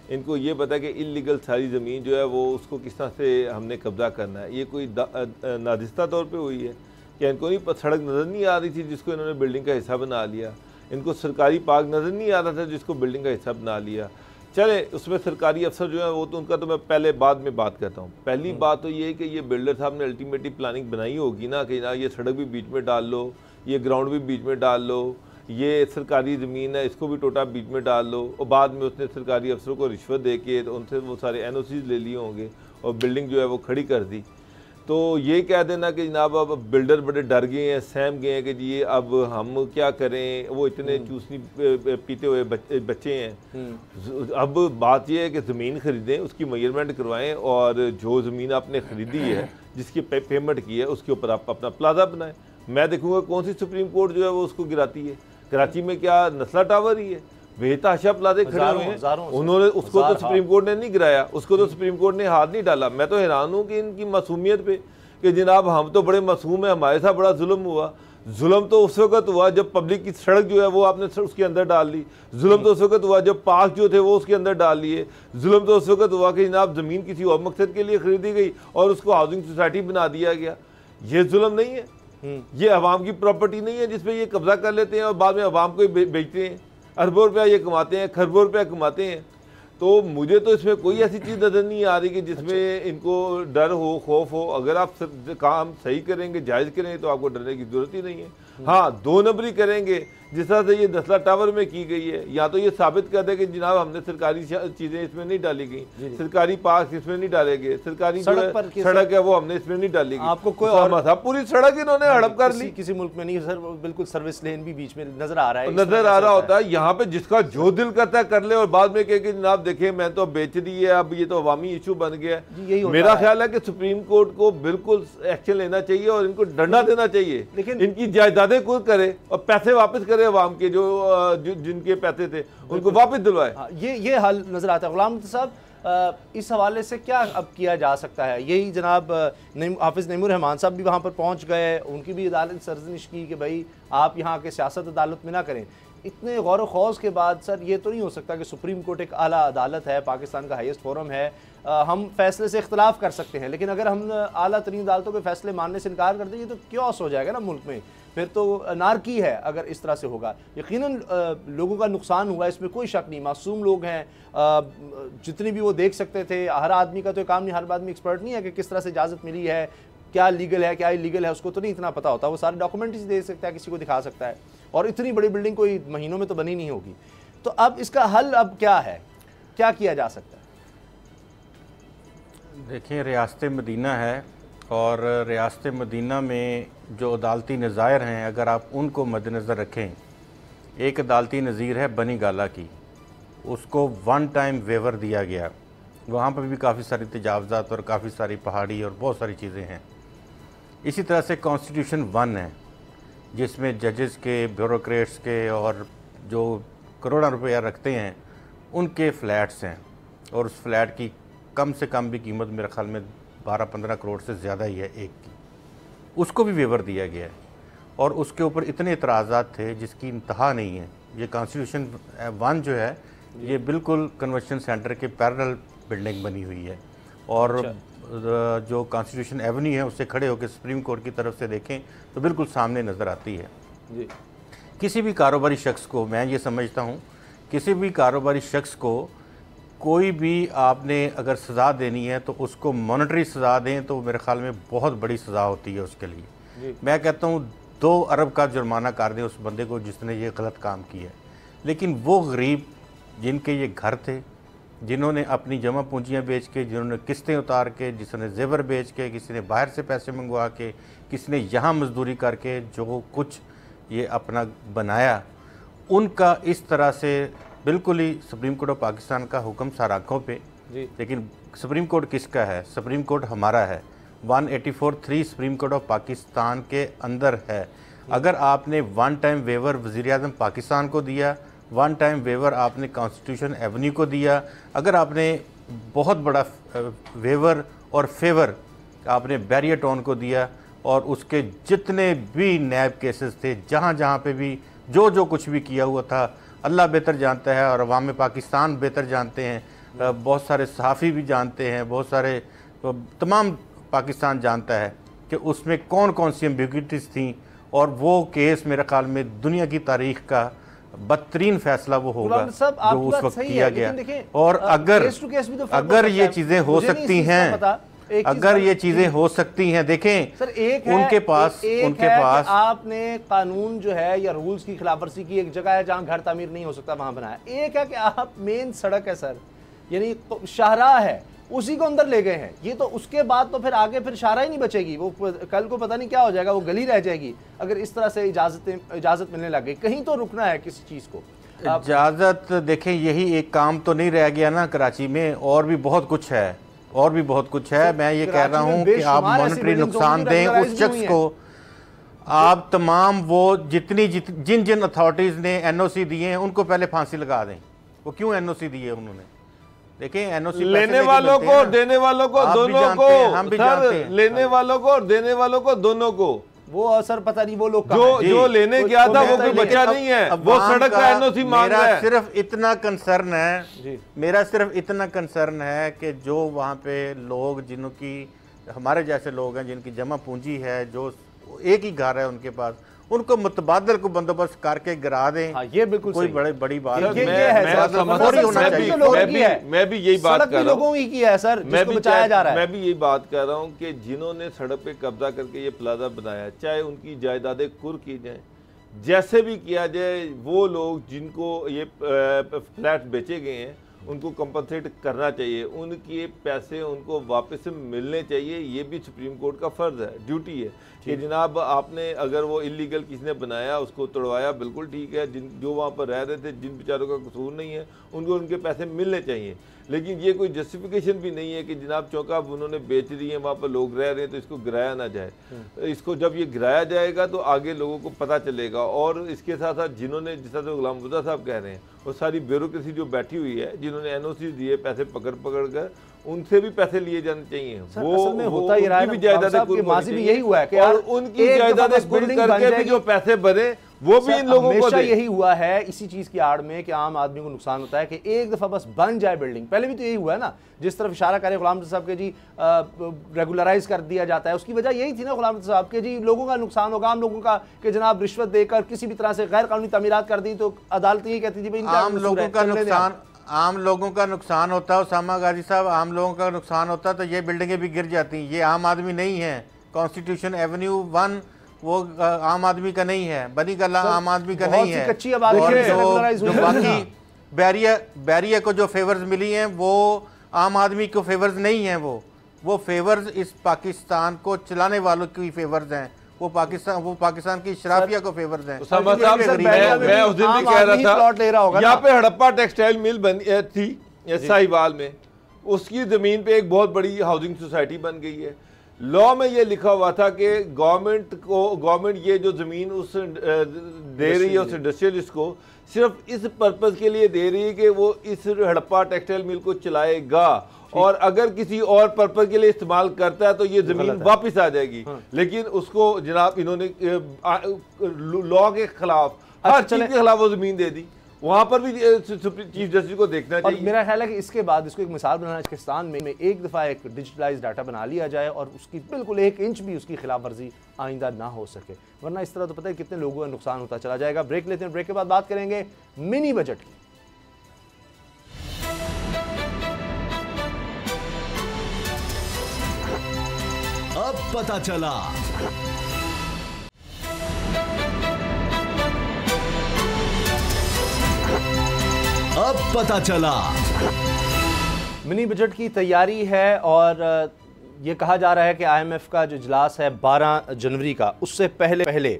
इनको ये पता है कि इलीगल सारी ज़मीन जो है वो उसको किस तरह से हमने कब्ज़ा करना है। ये कोई नादिस्ता तौर पे हुई है कि इनको नहीं सड़क नज़र नहीं आ रही थी जिसको इन्होंने बिल्डिंग का हिस्सा बना लिया। इनको सरकारी पार्क नज़र नहीं आ रहा था जिसको बिल्डिंग का हिस्सा बना लिया। चले उसमें सरकारी अफसर जो है वो तो उनका तो मैं पहले बाद में बात करता हूँ। पहली बात तो ये है कि ये बिल्डर साहब ने अल्टीमेटली प्लानिंग बनाई होगी ना कि ना ये सड़क भी बीच में डाल लो, ये ग्राउंड भी बीच में डाल लो, ये सरकारी ज़मीन है इसको भी टोटा बीच में डाल लो, और बाद में उसने सरकारी अफसरों को रिश्वत दे के तो उनसे वो सारे NOCs ले लिए होंगे और बिल्डिंग जो है वो खड़ी कर दी। तो ये कह देना कि जनाब अब बिल्डर बड़े डर गए हैं, सहम गए हैं कि जी अब हम क्या करें, वो इतने चूसनी पीते हुए बच्चे हैं। अब बात ये है कि ज़मीन ख़रीदें, उसकी मेजरमेंट करवाएं और जो ज़मीन आपने ख़रीदी है जिसकी पेमेंट की है उसके ऊपर आप अपना प्लाजा बनाएं। मैं देखूंगा कौन सी सुप्रीम कोर्ट जो है वो उसको गिराती है। कराची में क्या नस्ला टावर ही है, बेताशा प्लाजे खड़े हुए हैं, उन्होंने उसको तो सुप्रीम कोर्ट ने नहीं गिराया, उसको तो सुप्रीम कोर्ट ने हाथ नहीं डाला। मैं तो हैरान हूँ कि इनकी मासूमियत पे कि जनाब हम तो बड़े मासूम हैं, हमारे साथ बड़ा जुल्म हुआ। जुल्म तो उस वक्त हुआ जब पब्लिक की सड़क जो है वो आपने उसके अंदर डाल ली। जुल्म तो उस वक्त हुआ जब पार्क जो थे वो उसके अंदर डाल लिए। जुल्म तो उस वक्त हुआ कि जनाब ज़मीन किसी और मकसद के लिए खरीदी गई और उसको हाउसिंग सोसाइटी बना दिया गया। ये जुल्म नहीं है, ये अवाम की प्रॉपर्टी नहीं है जिसपे ये कब्जा कर लेते हैं और बाद में अवाम को बेचते हैं। अरबों रुपया ये कमाते हैं, खरबों रुपया कमाते हैं। तो मुझे तो इसमें कोई ऐसी चीज़ नज़र नहीं आ रही कि जिसमें इनको डर हो, खौफ हो। अगर आप काम सही करेंगे, जायज़ करेंगे तो आपको डरने की ज़रूरत ही नहीं है। हाँ, 2 नंबरी करेंगे जिस तरह से ये नस्ला टावर में की गई है, या तो ये साबित कर दे कि जनाब हमने सरकारी चीज़ें इसमें नहीं डाली गई, सरकारी पार्क इसमें नहीं डाले गए, सरकारी सड़क है वो हमने इसमें नहीं डाली गई। आपको कोई और था, पूरी सड़क इन्होंने हड़प कर ली। किसी मुल्क में नहीं सर, बिल्कुल सर्विस लेन भी बीच में नजर आ रहा है, नजर आ रहा होता है। यहाँ पे जिसका जो दिल करता है कर ले और बाद में कहे कि जनाब देखिए मैं तो बेच दी है, अब ये तो अवामी इशू बन गया है। मेरा ख्याल है कि सुप्रीम कोर्ट को बिल्कुल एक्शन लेना चाहिए और इनको डंडा देना चाहिए, लेकिन इनकी जायदादें खुद करे और पैसे वापस करे अवाम के, जो जिनके पैसे थे उनको वापस दिलवाए। ये हल नजर आता है। गुलाम साहब, इस हवाले से क्या अब किया जा सकता है? यही जनाब हाफिज नईमुर रहमान साहब भी वहाँ पर पहुँच गए, उनकी भी अदालत सरजनिश की कि भाई आप यहाँ के सियासत अदालत में ना करें। इतने गौर व खौज के बाद सर ये तो नहीं हो सकता कि सुप्रीम कोर्ट एक आला अदालत है, पाकिस्तान का हाईएस्ट फोरम है, हम फैसले से इख्तलाफ कर सकते हैं, लेकिन अगर हम आला तरीन अदालतों के फैसले मानने से इनकार कर देंगे तो क्योस हो जाएगा ना मुल्क में, फिर तो नारकी है अगर इस तरह से होगा। यकीनन लोगों का नुकसान हुआ, इसमें कोई शक नहीं, मासूम लोग हैं, जितनी भी वो देख सकते थे। हर आदमी का तो काम नहीं, हर आदमी एक्सपर्ट नहीं है कि किस तरह से इजाज़त मिली है, क्या लीगल है क्या इलीगल है, उसको तो नहीं इतना पता होता। वो सारे डॉक्यूमेंट ही दे सकता है, किसी को दिखा सकता है, और इतनी बड़ी बिल्डिंग कोई महीनों में तो बनी नहीं होगी। तो अब इसका हल अब क्या है, क्या किया जा सकता है? देखिए, रियासत मदीना है और रियासत मदीना में जो अदालती नज़ायर हैं, अगर आप उनको मद्देनज़र रखें, एक अदालती नज़ीर है बनी गाला की, उसको 1 टाइम वेवर दिया गया। वहाँ पर भी काफ़ी सारी तजावज़ात और काफ़ी सारी पहाड़ी और बहुत सारी चीज़ें हैं। इसी तरह से कॉन्स्टिट्यूशन 1 है जिसमें जजेस के, ब्यूरोक्रेट्स के और जो करोड़ों रुपया रखते हैं उनके फ़्लैट्स हैं, और उस फ्लैट की कम से कम भी कीमत मेरे ख्याल में 12-15 करोड़ से ज़्यादा ही है एक की, उसको भी वेवर दिया गया है। और उसके ऊपर इतने इतराज़ात थे जिसकी इंतहा नहीं है। ये कॉन्स्टिट्यूशन 1 जो है ये बिल्कुल कन्वेंशन सेंटर के पैरेलल बिल्डिंग बनी हुई है, और जो कॉन्स्टिट्यूशन एवेन्यू है उससे खड़े होकर सुप्रीम कोर्ट की तरफ से देखें तो बिल्कुल सामने नज़र आती है जी। किसी भी कारोबारी शख्स को, मैं ये समझता हूँ, किसी भी कारोबारी शख्स को कोई भी आपने अगर सज़ा देनी है तो उसको मॉनेटरी सज़ा दें तो मेरे ख्याल में बहुत बड़ी सज़ा होती है उसके लिए। मैं कहता हूँ 2 अरब का जुर्माना कर दें उस बंदे को जिसने ये गलत काम किया। लेकिन वो गरीब जिनके ये घर थे, जिन्होंने अपनी जमा पूंजियाँ बेच के, जिन्होंने किस्तें उतार के, जिसने जेवर बेच के, किसी ने बाहर से पैसे मंगवा के, किसी ने यहाँ मजदूरी करके जो कुछ ये अपना बनाया, उनका इस तरह से बिल्कुल ही सुप्रीम कोर्ट ऑफ पाकिस्तान का हुक्म सार आँखों पे, लेकिन सुप्रीम कोर्ट किसका है? सुप्रीम कोर्ट हमारा है। 184(3) सुप्रीम कोर्ट ऑफ पाकिस्तान के अंदर है। अगर आपने वन टाइम वेवर वज़ीर आज़म पाकिस्तान को दिया, वन टाइम वेवर आपने कॉन्स्टिट्यूशन एवेन्यू को दिया, अगर आपने बहुत बड़ा वेवर और फेवर आपने बैरियर टाउन को दिया, और उसके जितने भी नैब केसेस थे, जहाँ जहाँ पे भी जो कुछ भी किया हुआ था, अल्लाह बेहतर जानता है और अवाम पाकिस्तान बेहतर जानते हैं, बहुत सारे सहाफ़ी भी जानते हैं, बहुत सारे तमाम पाकिस्तान जानता है कि उसमें कौन कौन सी एम्बिग्विटीज़ थी। और वो केस मेरे ख्याल में दुनिया की तारीख का बदतरीन फैसला वो होगा जो उस वक्त किया गया। और अगर ये चीज़ें हो सकती हैं, अगर ये चीजें हो सकती हैं, देखें सर, एक उनके पास आपने कानून जो है या रूल्स की खिलाफवर्जी की, एक जगह है जहां घर तामीर नहीं हो सकता वहां बनाया। एक है कि आप मेन सड़क है सर, यानी तो शाहराह है, उसी को अंदर ले गए हैं। ये तो उसके बाद तो फिर आगे फिर शाहराह ही नहीं बचेगी, वो कल को पता नहीं क्या हो जाएगा, वो गली रह जाएगी। अगर इस तरह से इजाजत मिलने लग गई, कहीं तो रुकना है किसी चीज को। इजाजत देखें, यही एक काम तो नहीं रह गया ना कराची में, और भी बहुत कुछ है, और भी बहुत कुछ है। मैं ये कह रहा हूँ कि आप मॉनेटरी नुकसान दें उस शख्स को, आप तमाम वो जिन अथॉरिटीज़ ने एनओसी दिए हैं उनको पहले फांसी लगा दें। वो क्यों एनओसी दिए उन्होंने? देखें, एनओसी लेने वालों को, देने वालों को, दोनों को, हम भी जानते हैं, लेने वालों को और देने वालों को, दोनों को। वो असर पता नहीं वो लोग जो लेने गया था वो कोई बच्चा नहीं है, वो सड़क का एनओसी मांग रहा है। सिर्फ इतना कंसर्न है, मेरा सिर्फ इतना कंसर्न है कि जो वहाँ पे लोग, जिनकी हमारे जैसे लोग हैं, जिनकी जमा पूंजी है, जो एक ही घर है उनके पास, उनको मुतबादल को बंदोबस्त करके गिरा दें। हाँ, ये बिल्कुल कोई बड़ी बात मैं भी यही बात कर रहा हूँ, लोगों ही किया है सर, जिसको बचाया जा रहा है। मैं भी यही बात कर रहा हूँ कि जिन्होंने सड़क पे कब्जा करके ये प्लाजा बनाया, चाहे उनकी जायदादें कुर्क की जाए, जैसे भी किया जाए, वो लोग जिनको ये फ्लैट बेचे गए हैं उनको कंपनसेट करना चाहिए, उनके पैसे उनको वापस मिलने चाहिए। ये भी सुप्रीम कोर्ट का फ़र्ज़ है, ड्यूटी है कि जनाब आपने अगर वो इलीगल किसने बनाया उसको तोड़वाया, बिल्कुल ठीक है, जो वहाँ पर रह रहे थे, जिन बेचारों का कसूर नहीं है, उनको उनके पैसे मिलने चाहिए। लेकिन ये कोई जस्टिफिकेशन भी नहीं है कि जनाब चौका उन्होंने बेच दी है, वहाँ पर लोग रह रहे हैं तो इसको गिराया ना जाए। इसको जब ये गिराया जाएगा तो आगे लोगों को पता चलेगा। और इसके साथ साथ जिन्होंने, जिस तरह से गुलाम मुर्तज़ा साहब कह रहे हैं, वो सारी ब्यूरोक्रेसी जो बैठी हुई है, जिन्होंने एनओसी दिए पैसे पकड़ कर, उनसे भी पैसे लिए जाने चाहिए। वो होता ही रहा है, माजी भी यही हुआ है कि यार उनकी जायदादें कुर्क करके भी जो पैसे बने वो भी इन लोगों को यही हुआ है। इसी चीज की आड़ में कि आम आदमी को नुकसान होता है कि एक दफा बस बन जाए बिल्डिंग। पहले भी तो यही हुआ है ना, जिस तरफ इशारा करें गुलाम साहब के जी, रेगुलराइज कर दिया जाता है, उसकी वजह यही थी ना गुलाम साहब के जी, लोगों का नुकसान होगा, आम लोगों का, कि जनाब रिश्वत देकर किसी भी तरह से गैर कानूनी तामीरात कर दी तो अदालत यही कहती थी आम लोगों का नुकसान, आम लोगों का नुकसान होता है। उसामा गाजी साहब, आम लोगों का नुकसान होता है तो ये बिल्डिंगें भी गिर जाती। ये आम आदमी नहीं है। कॉन्स्टिट्यूशन एवेन्यू 1 वो आम आदमी का नहीं है, बनी गला आम आदमी का नहीं है। कच्ची आबादी जो बाकी बैरियर को जो फेवर्स मिली हैं वो आम आदमी को फेवर्स नहीं हैं। वो फेवर्स इस पाकिस्तान को चलाने वालों की फेवर्स हैं। वो पाकिस्तान की शराफिया को फेवर्स हैं। मैं उस दिन भी कह रहा था, यहाँ पे हड़प्पा टेक्सटाइल मिल बनी थी साहिवाल में, उसकी जमीन पे एक बहुत बड़ी हाउसिंग सोसाइटी बन गई है। लॉ में ये लिखा हुआ था कि गवर्नमेंट ये जो जमीन उस दे रही है उस इंडस्ट्रियलिस्ट को सिर्फ इस पर्पस के लिए दे रही है कि वो इस हड़प्पा टेक्सटाइल मिल को चलाएगा, और अगर किसी और पर्पस के लिए इस्तेमाल करता है तो ये जमीन वापस आ जाएगी। लेकिन उसको जनाब इन्होंने लॉ के खिलाफ, हर चीज के खिलाफ वो जमीन दे दी। वहां पर भी चीफ जस्टिस को देखना चाहिए। मेरा ख्याल है कि इसके बाद इसको एक मिसाल बनाना, पाकिस्तान में एक दफ़ा एक डिजिटलाइज डाटा बना लिया जाए और उसकी बिल्कुल 1 इंच भी उसकी खिलाफ वर्जी आइंदा ना हो सके, वरना इस तरह तो पता है कितने लोगों का नुकसान होता चला जाएगा। ब्रेक लेते हैं, ब्रेक के बाद बात करेंगे मिनी बजट की। अब पता चला। अब पता चला। मिनी बजट की तैयारी है और ये कहा जा रहा है कि IMF का जो इजलास है 12 जनवरी का, उससे पहले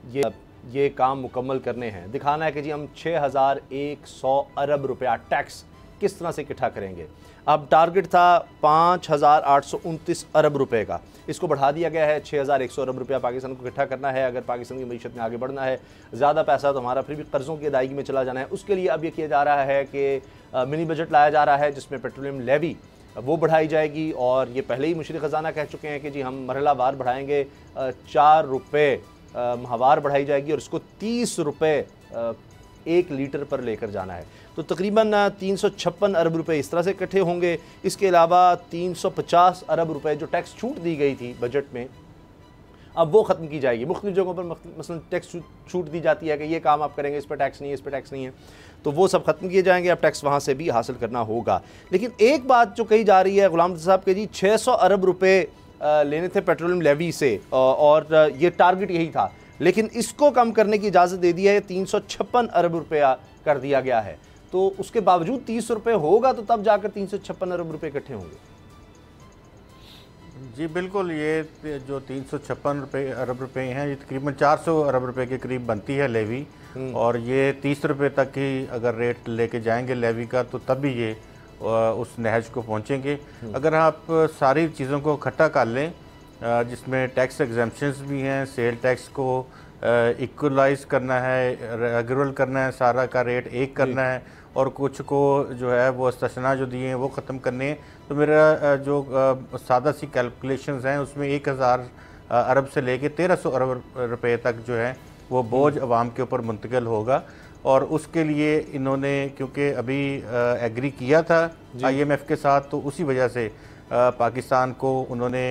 ये ये काम मुकम्मल करने हैं। दिखाना है कि जी हम 6100 अरब रुपया टैक्स किस तरह से इकट्ठा करेंगे। अब टारगेट था 5829 अरब रुपए का, इसको बढ़ा दिया गया है। 6100 अरब रुपया पाकिस्तान को इकट्ठा करना है अगर पाकिस्तान की मीशत में आगे बढ़ना है। ज़्यादा पैसा तो हमारा फिर भी कर्ज़ों की अदायगी में चला जाना है। उसके लिए अब ये किया जा रहा है कि मिनी बजट लाया जा रहा है जिसमें पेट्रोलियम लेवी वो बढ़ाई जाएगी, और ये पहले ही मुशीर ख़जाना कह चुके हैं कि जी हम मरहलावार बढ़ाएंगे। 4 रुपये माहवार बढ़ाई जाएगी और इसको 30 रुपये 1 लीटर पर लेकर जाना है। तो तकरीबन 356 अरब रुपए इस तरह से इकट्ठे होंगे। इसके अलावा 350 अरब रुपए जो टैक्स छूट दी गई थी बजट में, अब वो ख़त्म की जाएगी। मुख्तलिफ जगहों पर मसलन टैक्स छूट दी जाती है कि ये काम आप करेंगे, इस पर टैक्स नहीं है, इस पर टैक्स नहीं है, तो वो सब ख़त्म किए जाएंगे। अब टैक्स वहाँ से भी हासिल करना होगा। लेकिन एक बात जो कही जा रही है गुलाम साहब के जी 600 अरब रुपए लेने थे पेट्रोलियम लेवी से और ये टारगेट यही था, लेकिन इसको कम करने की इजाज़त दे दी है। 356 अरब रुपया कर दिया गया है। तो उसके बावजूद 30 रुपये होगा तो तब जाकर 356 अरब रुपये इकट्ठे होंगे। जी बिल्कुल, ये जो 356 अरब रुपए हैं ये तकरीबन 400 अरब रुपए के करीब बनती है लेवी, और ये 30 रुपये तक ही अगर रेट लेके जाएंगे लेवी का तो तब भी ये उस नहज को पहुंचेंगे। अगर आप सारी चीज़ों को इकट्ठा कर लें जिसमें टैक्स एग्जम्पशंस भी हैं, सेल टैक्स को इक्वलाइज करना है, रेगुलर करना है, सारा का रेट एक करना है, और कुछ को जो है वो इस्तिस्ना जो दिए हैं वो ख़त्म करने हैं, तो मेरा जो सादा सी कैलकुलेशंस हैं उसमें 1000 अरब से लेके 1300 अरब रुपए तक जो है वो बोझ अवाम के ऊपर मुंतकिल होगा। और उसके लिए इन्होंने क्योंकि अभी एग्री किया था IMF के साथ, तो उसी वजह से पाकिस्तान को उन्होंने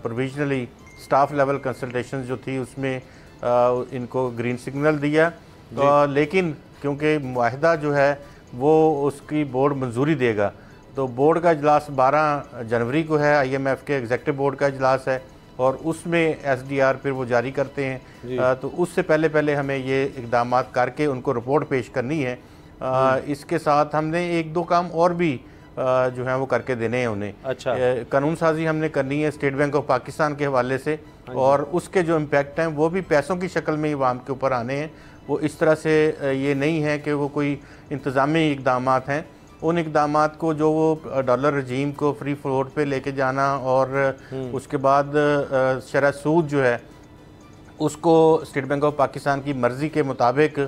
प्रोविजनली स्टाफ लेवल कंसल्टेशन जो थी उसमें इनको ग्रीन सिग्नल दिया। लेकिन क्योंकि मुआहिदा जो है वो उसकी बोर्ड मंजूरी देगा, तो बोर्ड का इजलास 12 जनवरी को है, IMF के एग्जेक्टिव बोर्ड का इजलास है, और उसमें SDR फिर वो जारी करते हैं। तो उससे पहले हमें ये इकदाम करके उनको रिपोर्ट पेश करनी है। इसके साथ हमने 1-2 काम और भी जो है वो करके देने हैं उन्हें। अच्छा, कानून साजी हमने करनी है स्टेट बैंक ऑफ पाकिस्तान के हवाले से, और उसके जो इम्पैक्ट हैं वो भी पैसों की शक्ल में ही अवाम के ऊपर आने हैं। वो इस तरह से ये नहीं है कि वो कोई इंतज़ामी इकदाम हैं। उन इकदाम को जो वो डॉलर रजीम को फ्री फ्लोट पे लेके जाना और उसके बाद शरह सूद जो है उसको स्टेट बैंक ऑफ पाकिस्तान की मर्ज़ी के मुताबिक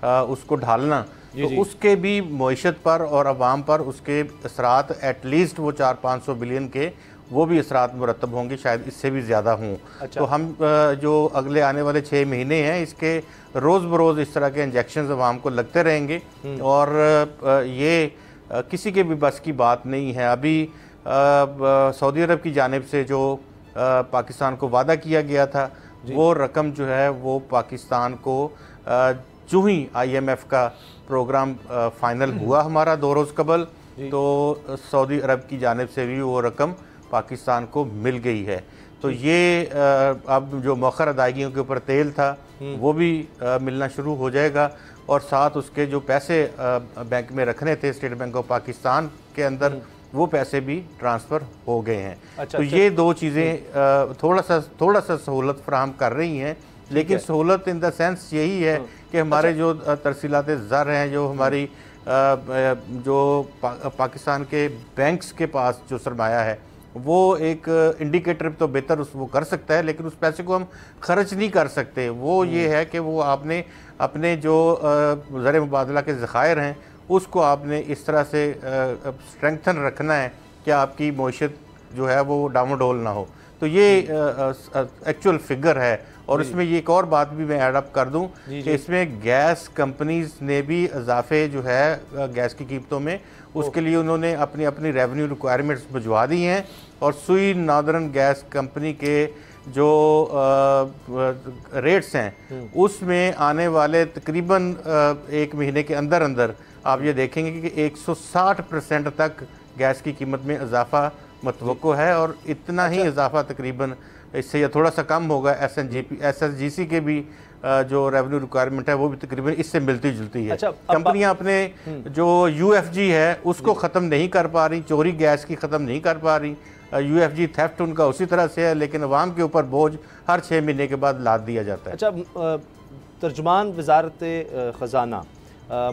उसको ढालना, तो उसके भी मईशत पर और अवाम पर उसके असरात एटलीस्ट वो 400-500 बिलियन के वो भी असरात मुरतब होंगे, शायद इससे भी ज़्यादा हों। अच्छा। तो हम जो अगले आने वाले 6 महीने हैं इसके रोज़ बरोज़ इस तरह के इंजेक्शन अवाम को लगते रहेंगे, और ये किसी के भी बस की बात नहीं है। अभी सऊदी अरब की जानिब से जो पाकिस्तान को वादा किया गया था वो रकम जो है वो पाकिस्तान को जो ही IMF का प्रोग्राम फाइनल हुआ हमारा 2 रोज़ कबल, तो सऊदी अरब की जानिब से भी वो रकम पाकिस्तान को मिल गई है। तो ये अब जो मौखर अदायगियों के ऊपर तेल था वो भी मिलना शुरू हो जाएगा, और साथ उसके जो पैसे बैंक में रखने थे स्टेट बैंक ऑफ पाकिस्तान के अंदर वो पैसे भी ट्रांसफ़र हो गए हैं। अच्छा, तो ये 2 चीज़ें थोड़ा सा सहूलत फराहम कर रही हैं, लेकिन सहूलत इन द सेंस यही है कि हमारे जो तरसीलात ज़र हैं, जो हमारी जो पाकिस्तान के बैंक्स के पास जो सरमाया है वो एक इंडिकेटर तो बेहतर वो कर सकता है, लेकिन उस पैसे को हम खर्च नहीं कर सकते। वो ये है कि वो आपने अपने जो ज़र मुबादला के ज़खायर हैं उसको आपने इस तरह से स्ट्रेंथन रखना है कि आपकी मईशत जो है वो डामाडोल ना हो। तो ये एक्चुअल फिगर है। और इसमें ये एक और बात भी मैं ऐड कर दूं कि इसमें गैस कंपनीज ने भी इजाफे जो है गैस की कीमतों में, उसके लिए उन्होंने अपनी अपनी रेवेन्यू रिक्वायरमेंट्स भिजवा दी हैं, और सुई नॉर्दर्न गैस कंपनी के जो रेट्स हैं उसमें आने वाले तकरीबन 1 महीने के अंदर अंदर आप ये देखेंगे कि 160% तक गैस की कीमत में इजाफा मतवक्को है, और इतना ही इजाफा तकरीबन इससे यह थोड़ा सा कम होगा SSGC के भी जो रेवेन्यू रिक्वायरमेंट है वो भी तकरीबन इससे मिलती जुलती है। अच्छा, कंपनियां अपने जो UFG है उसको ख़त्म नहीं कर पा रही, चोरी गैस की ख़त्म नहीं कर पा रही। UFG थेफ्ट उनका उसी तरह से है, लेकिन अवाम के ऊपर बोझ हर 6 महीने के बाद लाद दिया जाता है। अच्छा, तर्जुमान वजारत ख़जाना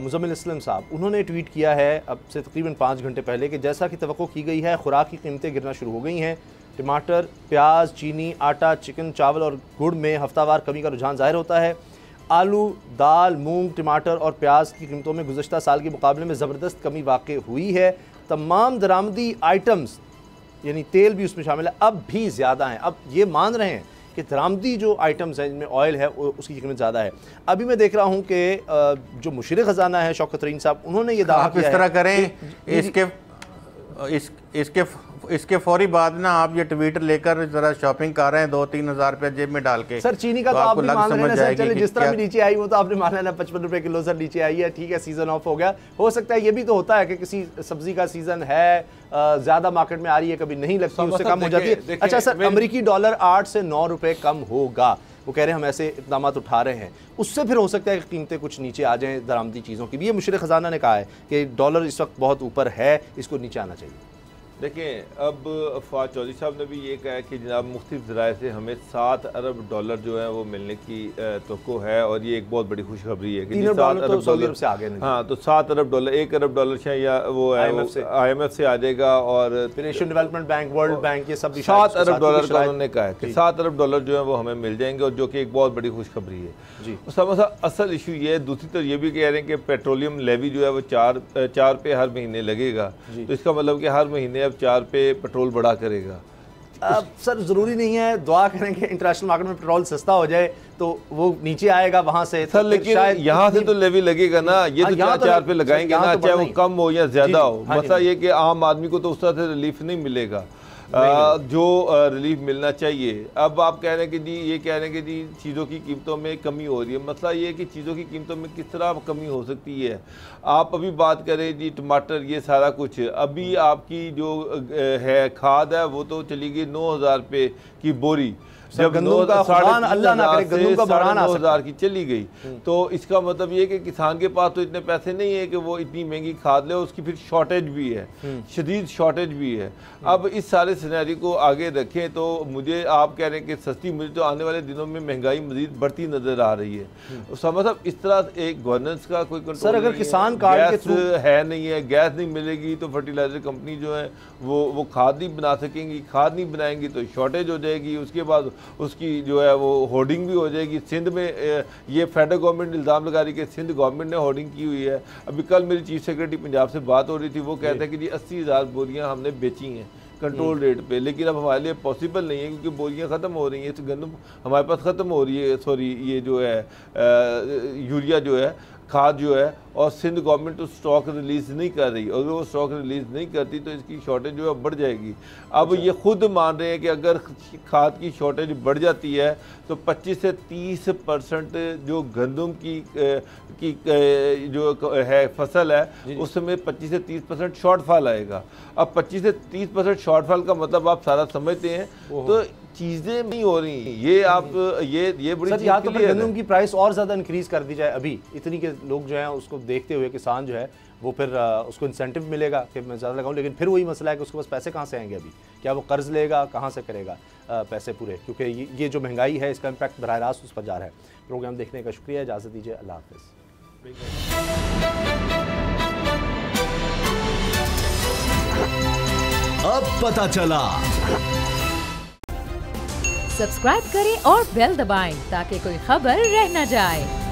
मुज़म्मिल असलम साहब, उन्होंने ट्वीट किया है अब से तकरीबन 5 घंटे पहले कि जैसा कि तवक्को की गई है खुराक की कीमतें गिरना शुरू हो गई हैं। टमाटर, प्याज, चीनी, आटा, चिकन, चावल और गुड़ में हफ्तावार कमी का रुझान ज़ाहिर होता है। आलू, दाल, मूंग, टमाटर और प्याज की कीमतों में गुज़श्ता साल के मुकाबले में ज़बरदस्त कमी वाक़ हुई है। तमाम दरामदी आइटम्स यानी तेल भी उसमें शामिल है, अब भी ज़्यादा हैं। अब ये मान रहे हैं कि दरामदी जो आइटम्स हैं जिनमें ऑयल है उसकी कीमत ज़्यादा है। अभी मैं देख रहा हूँ कि जो मुशीर ख़जाना है शौकत तरीन साहब, उन्होंने ये दावा किया है। इस तरह करें, इसके फौरी बाद ना आप ये ट्वीटर लेकर जरा शॉपिंग कर रहे हैं 2-3 हज़ार रुपये जेब में डाल के। सर चीनी का तो आप भी मान रहे हैं सर, चले जिस तरह भी नीचे आई वो तो आपने माना ना 55 रुपए किलो सर नीचे आई है, ठीक है, सीजन ऑफ हो गया। हो सकता है ये भी तो होता है कि किसी सब्जी का सीजन है, ज्यादा मार्केट में आ रही है, कभी नहीं लगती, उससे कम हो जाती है। अच्छा सर, अमेरिकी डॉलर 8 से 9 रुपए कम होगा, वो कह रहे हैं हम ऐसे इकदाम उठा रहे हैं, उससे फिर हो सकता है कि कीमतें कुछ नीचे आ जाएं दरामदी चीज़ों की भी। ये मुशीर ख़जाना ने कहा है कि डॉलर इस वक्त बहुत ऊपर है, इसको नीचे आना चाहिए। देखें, अब फवाद चौधरी साहब ने भी ये कहा है कि जनाब मुख्तलिफ ज़राए से हमें 7 अरब डॉलर जो है वो मिलने की तवक्को है, और ये एक बहुत बड़ी खुशखबरी है कि 7 अरब डॉलर से आगे नहीं। हाँ, तो 7 अरब डॉलर, 1 अरब डॉलर शायद या वो IMF से आ जाएगा, और Asian development bank, world bank, ये सब 7 अरब डॉलर का उन्होंने कहा है कि 7 अरब डॉलर जो है वो हमें मिल जाएंगे, और जो कि एक बहुत बड़ी खुशखबरी है जी। असल इशू ये है। दूसरी तरफ ये भी कह रहे हैं कि पेट्रोलियम लेवी जो है वो 4 पे हर महीने लगेगा, तो इसका मतलब कि हर महीने अब 4 पे पेट्रोल बढ़ा करेगा। अब सर ज़रूरी नहीं है, दुआ करें कि इंटरनेशनल मार्केट में पेट्रोल सस्ता हो जाए तो वो नीचे आएगा वहां से सर, तो लेकिन यहाँ से तो लेवी लगेगा ना, ये तो 4 पे लगाएंगे ना, चाहे वो कम हो या ज्यादा हो। मसला ये कि आम आदमी को तो उस तरह से रिलीफ नहीं मिलेगा जो रिलीफ मिलना चाहिए। अब आप कह रहे हैं कि जी, ये कह रहे हैं कि जी चीज़ों की कीमतों में कमी हो रही है। मसला ये है कि चीज़ों की कीमतों में किस तरह कमी हो सकती है। आप अभी बात करें जी टमाटर, ये सारा कुछ, अभी आपकी जो है खाद है वो तो चली गई 9,000 रुपये की बोरी, जब 9,000 की चली गई। तो इसका मतलब ये कि किसान के पास तो इतने पैसे नहीं है कि वो इतनी महंगी खाद ले, उसकी फिर शॉर्टेज भी है, शदीद शॉर्टेज भी है। अब इस सारे सिनेरियो को आगे रखें तो मुझे, आप कह रहे हैं कि सस्ती, मुझे तो आने वाले दिनों में महंगाई मजीद बढ़ती नजर आ रही है। मतलब इस तरह एक गवर्नेंस का कोई कंट्रोल अगर किसान कार्ड के थ्रू है नहीं है, गैस नहीं मिलेगी तो फर्टिलाइजर कंपनी जो है वो खाद नहीं बना सकेंगी, खाद नहीं बनाएंगी तो शॉर्टेज हो जाएगी, उसके बाद उसकी जो है वो होर्डिंग भी हो जाएगी। सिंध में ये फेडरल गवर्नमेंट इल्ज़ाम लगा रही है कि सिंध गवर्नमेंट ने होर्डिंग की हुई है। अभी कल मेरी चीफ सेक्रेटरी पंजाब से बात हो रही थी, वो कहते हैं कि जी 80,000 बोरियां हमने बेची हैं कंट्रोल रेट पे, लेकिन अब हमारे लिए पॉसिबल नहीं है क्योंकि बोरियां ख़त्म हो रही हैं, तो गंदम हमारे पास ख़त्म हो रही है, सॉरी ये जो है यूरिया जो है, खाद जो है, और सिंध गवर्नमेंट तो स्टॉक रिलीज़ नहीं कर रही, अगर वो स्टॉक रिलीज़ नहीं करती तो इसकी शॉर्टेज जो है बढ़ जाएगी। अब ये खुद मान रहे हैं कि अगर खाद की शॉर्टेज बढ़ जाती है तो 25 से 30% जो गंदम की जो है फसल है उसमें 25 से 30% शॉर्टफॉल आएगा। अब 25 से 30% शॉर्टफॉल का मतलब आप सारा समझते हैं, तो चीज़ें नहीं हो रही। ये आप ये बड़ी सर, यहाँ तो गंदम की प्राइस और ज़्यादा इंक्रीज़ कर दी जाए अभी, इतनी के लोग जो हैं उसको देखते हुए किसान जो है वो फिर उसको इंसेंटिव मिलेगा कि मैं ज़्यादा लगाऊं, लेकिन फिर वही मसला है कि उसके पास पैसे कहाँ से आएंगे अभी, क्या वो कर्ज लेगा, कहाँ से करेगा पैसे पूरे, क्योंकि ये जो महंगाई है इसका इम्पैक्ट बराह रास्त उस पर जा रहा है। प्रोग्राम देखने का शुक्रिया, इजाज़त दीजिए, अल्लाह हाफ़िज़। अब पता चला। सब्सक्राइब करें और बेल दबाएं ताकि कोई खबर रह न जाए।